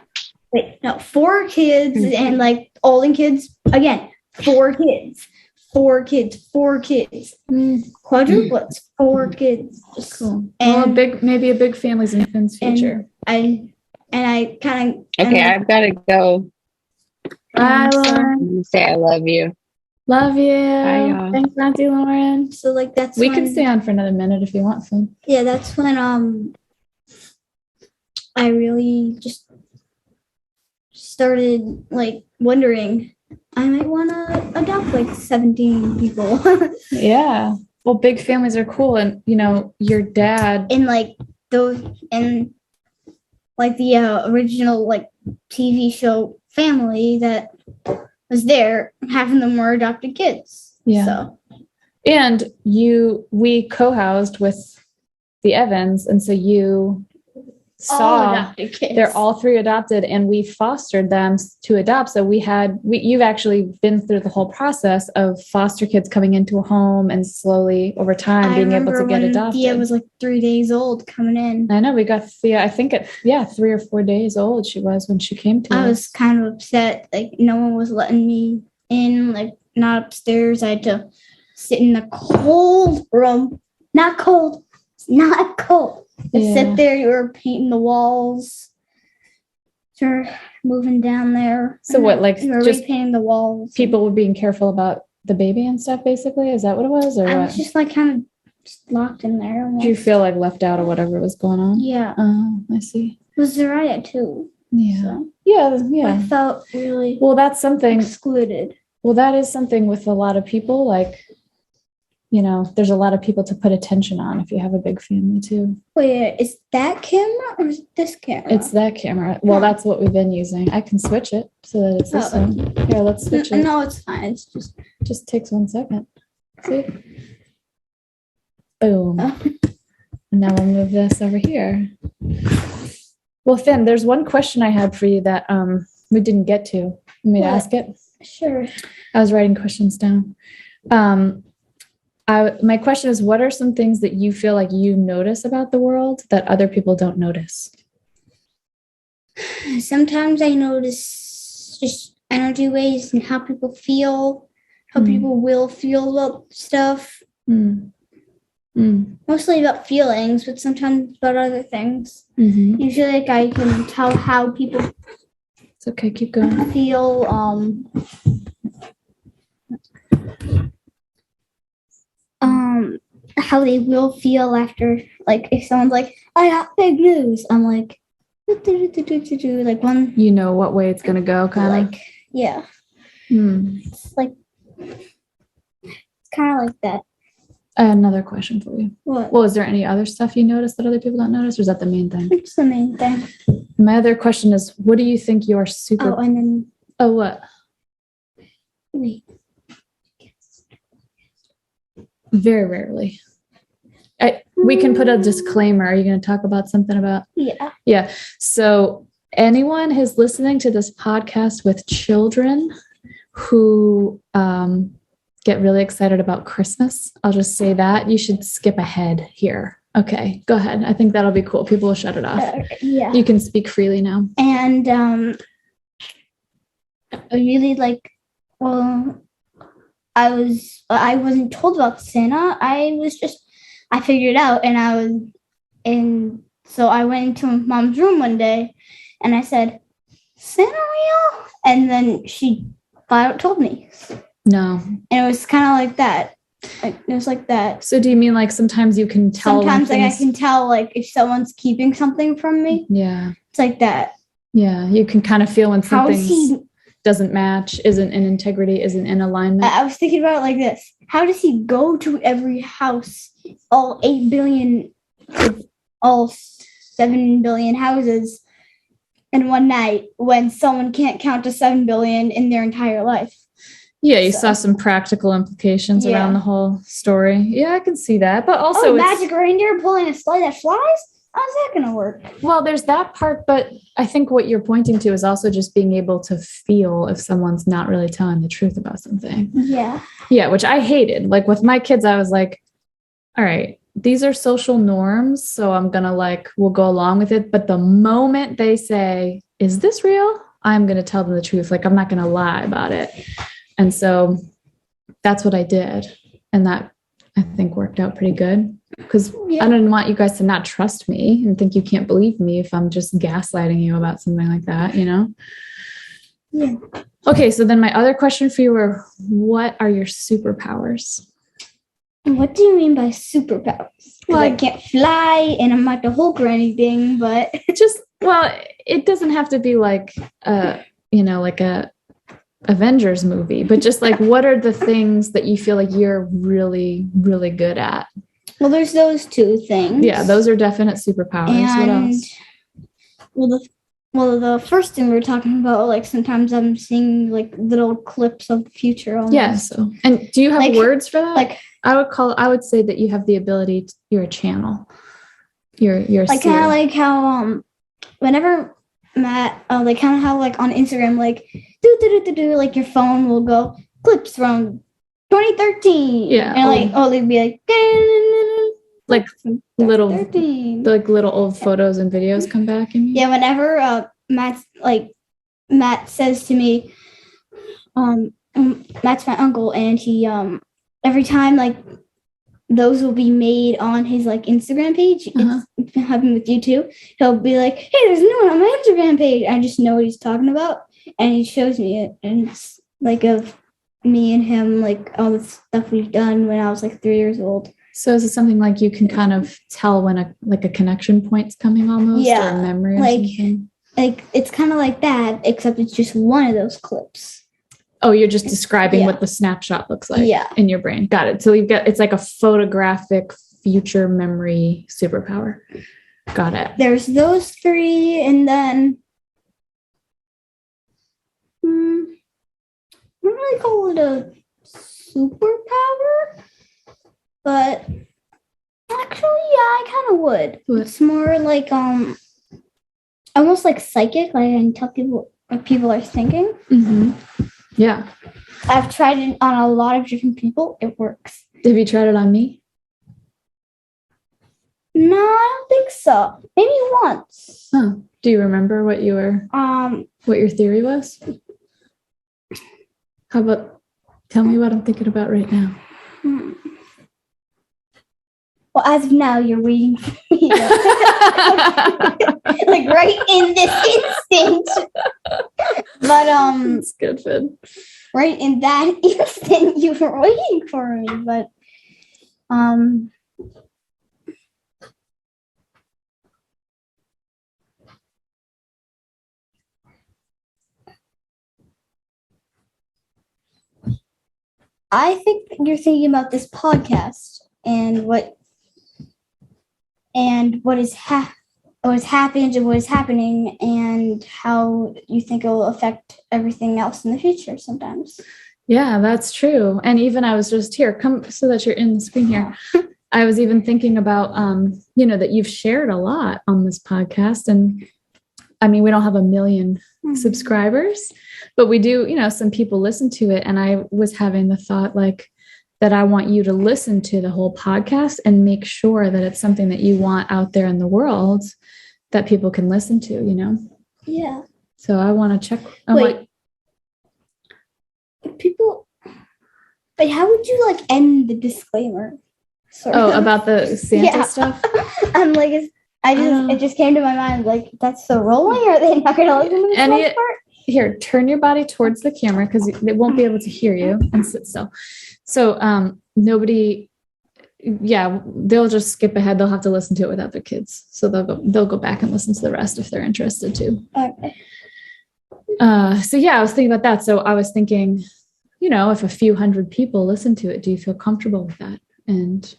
Wait, no, 4 kids and like older kids. Again, 4 kids. 4 kids. Quadruplets. 4 kids. Cool. And maybe a big family's in Finn's future. I kind of. Okay, I've got to go. Bye, Lauren. I'm gonna say I love you. Love you. Bye, y'all. Thanks, Auntie Lauren. So like that's we can stay on for another minute if you want, Finn. Yeah, that's when I really just started like wondering I might want to adopt like 17 people. Yeah. Well, big families are cool, and your dad and like those and like the original like TV show family that was there, half of them were adopted kids. Yeah. So. And we co-housed with the Evans, and so you saw they're all 3 adopted, and we fostered them to adopt. So you've actually been through the whole process of foster kids coming into a home and slowly over time being able to get adopted. Thea was like 3 days old coming in. I know, we got Thea, I think 3 or 4 days old she was when she came to us. I was kind of upset, like no one was letting me in, like not upstairs. I had to sit in the cold room. Not cold. It's not cold. Sit there, you were painting the walls. You're moving down there. So what, like you were just repainting the walls. People were being careful about the baby and stuff, basically? Is that what it was? Or I what? was just like kind of just locked in there. Did you feel like left out or whatever was going on? Yeah. Oh, I see. It was Zariah too. Yeah. So yeah. I felt really that's something excluded. Well, that is something with a lot of people, like, there's a lot of people to put attention on if you have a big family too. Wait, is that camera or is it this camera? It's that camera. Well, that's what we've been using. I can switch it so that it's this one. Here, let's switch it. No, it's fine. It's just takes 1 second. See? Boom. Oh. And now we'll move this over here. Well, Finn, there's one question I had for you that we didn't get to. You want me to ask it? Sure. I was writing questions down. My question is, what are some things that you feel like you notice about the world that other people don't notice? Sometimes I notice just energy waves and how people feel, how people will feel about stuff. Mostly about feelings, but sometimes about other things. Usually, like I can tell how people. It's okay. Keep going. Feel how they will feel after, like if someone's like, I got big news, I'm like, like one. You know what way it's gonna go, kind of. Like, yeah. It's like it's kind of like that. I have another question for you. What? Well, is there any other stuff you notice that other people don't notice, or is that the main thing? It's the main thing. My other question is, what do you think your super? Oh, and then. Oh, what? Wait. Very rarely. We can put a disclaimer. Are you going to talk about something about? Yeah. Yeah. So anyone who's listening to this podcast with children who get really excited about Christmas, I'll just say that you should skip ahead here. Okay, go ahead. I think that'll be cool. People will shut it off. Yeah. You can speak freely now. And I really like, well, I wasn't told about Santa. I I figured it out, and so I went into Mom's room one day, and I said, "Santa real?" And then she flat out told me. No. And it was kind of like that. It was like that. So do you mean like sometimes you can tell? Sometimes like I can tell like if someone's keeping something from me. Yeah. It's like that. Yeah. You can kind of feel when something doesn't match, isn't in integrity, isn't in alignment. I was thinking about it like this. How does he go to every house, all 8 billion, all 7 billion houses in one night when someone can't count to 7 billion in their entire life? Yeah, you saw some practical implications around the whole story. Yeah, I can see that. But also magic reindeer pulling a sleigh that flies? How's that going to work? Well, there's that part, but I think what you're pointing to is also just being able to feel if someone's not really telling the truth about something. Yeah. Yeah, which I hated. Like with my kids, I was like, all right, these are social norms, so I'm going to we'll go along with it. But the moment they say, is this real? I'm going to tell them the truth. Like, I'm not going to lie about it. And so that's what I did. And that, I think, worked out pretty good. Because I didn't want you guys to not trust me and think you can't believe me if I'm just gaslighting you about something like that, you know? Yeah. Okay, so then my other question for you were, what are your superpowers? What do you mean by superpowers? Well, I can't fly and I'm not the Hulk or anything, but it doesn't have to be like a Avengers movie, but just like what are the things that you feel like you're really, really good at? Well, there's those two things. Yeah, those are definite superpowers. And, what else? Well, the first thing we were talking about, like sometimes I'm seeing like little clips of the future. Almost. Yeah. So, and do you have words for that? Like I would say that you have the ability. You're a channel. You're like kind of like how whenever Matt like kind of how like on Instagram like do like your phone will go clips from 2013. Yeah. And they'd be like little old photos and videos come back. Yeah, whenever Matt says to me, Matt's my uncle, and he every time like those will be made on his like Instagram page. It's been happening with you too. He'll be like, "Hey, there's a new one on my Instagram page." I just know what he's talking about, and he shows me it, and it's like of me and him, like all the stuff we've done when I was like 3 years old. So is it something like you can kind of tell when a connection point's coming almost, or a memory or something? Like it's kind of like that, except it's just one of those clips. Oh, you're just describing what the snapshot looks like in your brain. Got it. So it's like a photographic future memory superpower. Got it. There's those three, and then I don't really call it a superpower, but actually, yeah, I kind of would. It's more like almost like psychic. Like I can tell people what people are thinking. Mm-hmm. Yeah. I've tried it on a lot of different people. It works. Have you tried it on me? No, I don't think so. Maybe once. Oh, do you remember what your theory was? How about tell me what I'm thinking about right now? Well, as of now, you're waiting for me. Like right in this instant. But it's good, Finn. Right in that instant, you were waiting for me. But I think you're thinking about this podcast and what is happened and what is happening and how you think it will affect everything else in the future sometimes. Yeah, that's true. And even I was just here, come so that you're in the screen here. I was even thinking about, that you've shared a lot on this podcast. And I mean, we don't have 1 million subscribers, but we do, some people listen to it. And I was having the thought that I want you to listen to the whole podcast and make sure that it's something that you want out there in the world that people can listen to, Yeah. So I want to check. But how would you end the disclaimer? Sort Oh, of. about the Santa Yeah. stuff? I'm like, it just came to my mind, like, that's the rolling? Are they not going to listen to this next part? Here, turn your body towards the camera because they won't be able to hear you, and sit still. So nobody, they'll just skip ahead. They'll have to listen to it without their kids. So they'll go back and listen to the rest if they're interested too. Okay. So I was thinking about that. So I was thinking, if a few hundred people listen to it, do you feel comfortable with that? And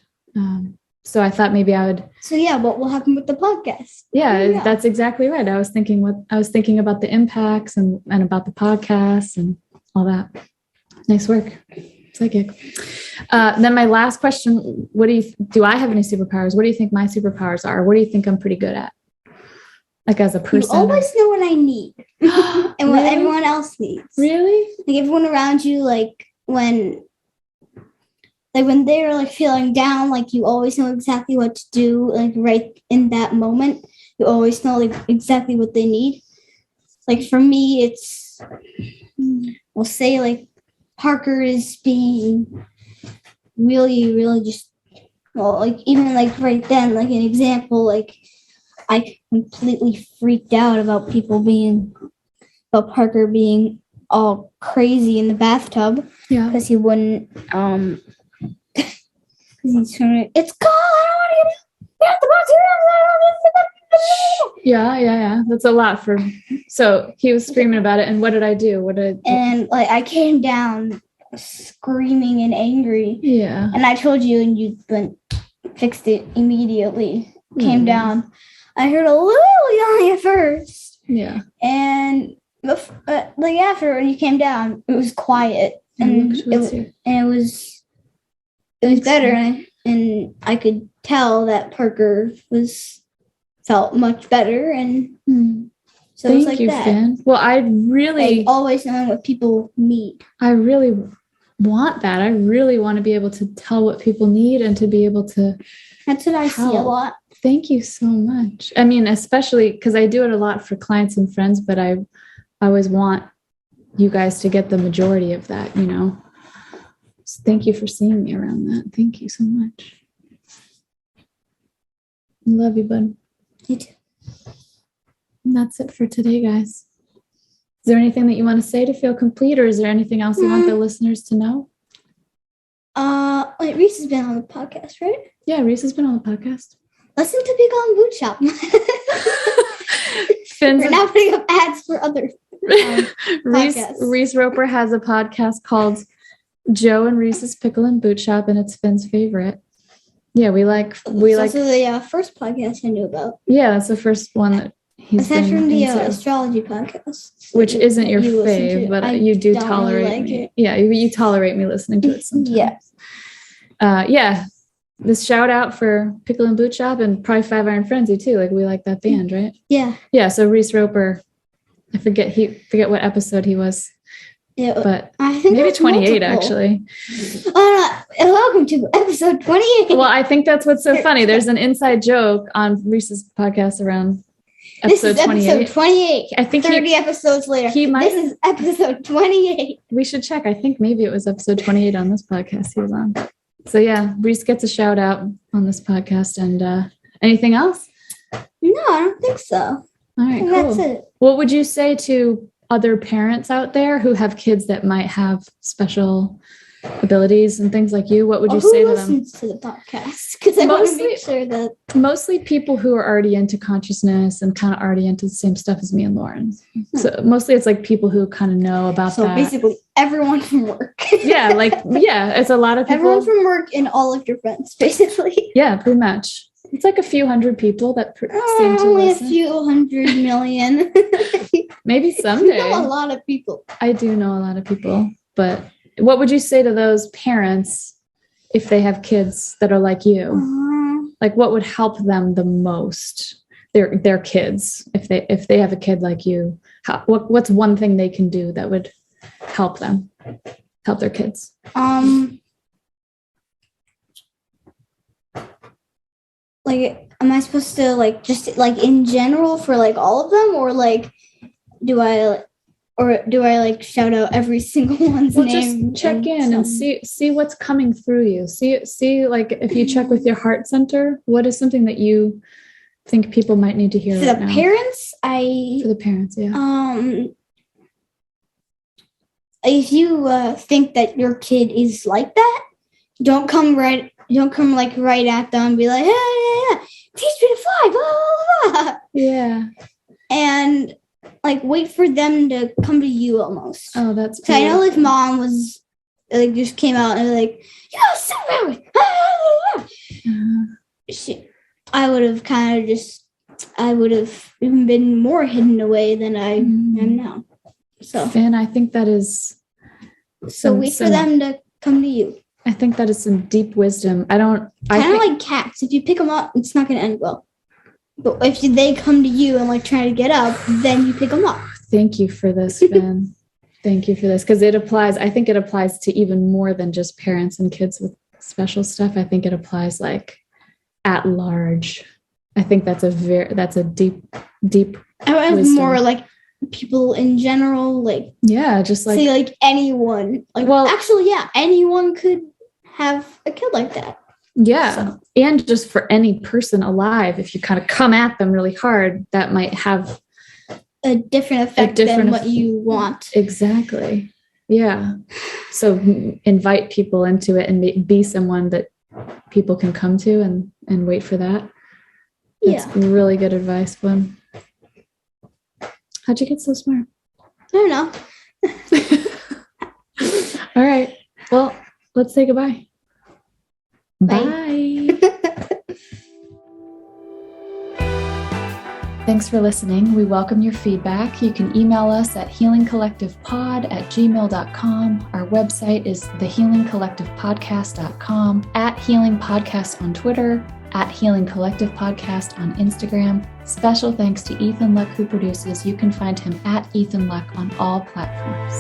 so I thought maybe I would. So what will happen with the podcast? Yeah, that's exactly right. I was thinking about the impacts and about the podcast and all that. Nice work. Psychic. Then my last question, do I have any superpowers? What do you think my superpowers are? What do you think I'm pretty good at? Like as a person? You always know what I need and what everyone else needs. Really? Like everyone around you, like when they're like feeling down, like you always know exactly what to do, like right in that moment. You always know like exactly what they need. Like for me, it's, we'll say like Parker is being really, really just, well, like even like right then, like an example, like I completely freaked out about Parker being all crazy in the bathtub. Yeah. Because he wouldn't, he's trying to, it's cold, I don't want to get out the bathroom. Yeah. That's a lot so he was screaming about it. And what did I do? And like I came down screaming and angry. Yeah. And I told you, and you fixed it immediately. Came down. I heard a little yelling at first. Yeah. And like after when you came down, it was quiet. And it was better. And I could tell that Parker felt much better. And so it was like that. Finn. Well, I really like always knowing what people need. I really want that. I really want to be able to tell what people need and to be able to. That's what I see a lot. Thank you so much. I mean, especially because I do it a lot for clients and friends, but I always want you guys to get the majority of that, So thank you for seeing me around that. Thank you so much. Love you, bud. You too. And that's it for today, guys. Is there anything that you want to say to feel complete, or is there anything else you want the listeners to know? Reese has been on the podcast, right? Yeah, Reese has been on the podcast. Listen to Big On Boot Shop. We're now putting up ads for other podcasts. Reese Roper has a podcast called Joe and Reese's Pickle and Boot Shop, and it's Finn's favorite. Yeah, we like. Also the first podcast I knew about. Yeah, that's the first one that he's aside from the into. astrology podcast, which isn't your fave, but you do tolerate really me. Yeah, you tolerate me listening to it sometimes. Yeah. This shout out for Pickle and Boot Shop and probably Five Iron Frenzy too. Like we like that band, right? Yeah. Yeah. So Reese Roper, I forget what episode he was. Yeah, but I think maybe 28 multiple. Actually. Welcome to episode 28. Well, I think that's what's so funny. There's an inside joke on Reese's podcast around episode 28. Episode 28. I think 30 episodes later. This is episode 28. We should check. I think maybe it was episode 28 on this podcast he was on. So yeah, Reese gets a shout out on this podcast. And anything else? No, I don't think so. All right, cool. That's it. What would you say to other parents out there who have kids that might have special abilities and things like you? What would you say to them? Who listens to the podcast? Because I want to make sure that mostly people who are already into consciousness and kind of already into the same stuff as me and Lauren. So mostly it's like people who kind of know about that. So basically everyone from work. It's a lot of people. Everyone from work and all of your friends, basically. Yeah, pretty much. It's like a few hundred people that seem to only listen. A few 100 million. Maybe someday. You know a lot of people. I do know a lot of people, but what would you say to those parents if they have kids that are like you? Like, what would help them the most? Their kids, if they have a kid like you, what's one thing they can do that would help them, help their kids? Like, am I supposed to just in general for all of them, or do I or do I like shout out every single one's name? Just check in and see what's coming through you. See like if you check with your heart center, what is something that you think people might need to hear for right the now? For the parents, yeah. If you think that your kid is like that, don't come right at them and be like, hey, teach me to fly, blah, blah, blah. Yeah. And like wait for them to come to you almost. Oh, that's beautiful. I know like mom was like just came out and like, you know, sit around with. I would have even been more hidden away than I am now. So Finn, I think that is wait for them to come to you. I think that is some deep wisdom. Kind of like cats. If you pick them up, it's not going to end well. But if they come to you and like try to get up, then you pick them up. Thank you for this, Finn. Thank you for this, because I think it applies to even more than just parents and kids with special stuff. I think it applies like at large. I think that's a deep I was wisdom. more like people in general, like just like say like anyone. Like, well, actually, anyone could have a kid like that. Yeah. So. And just for any person alive, if you kind of come at them really hard, that might have a different effect than what you want. Exactly. Yeah. So invite people into it and be someone that people can come to and wait for that. That's really good advice, Flynn. How'd you get so smart? I don't know. All right. Well, let's say goodbye. Bye. Thanks for listening. We welcome your feedback. You can email us at healingcollectivepod@gmail.com. Our website is thehealingcollectivepodcast.com, at Healing Podcast on Twitter, at Healing Collective Podcast on Instagram. Special thanks to Ethan Luck, who produces. You can find him at Ethan Luck on all platforms.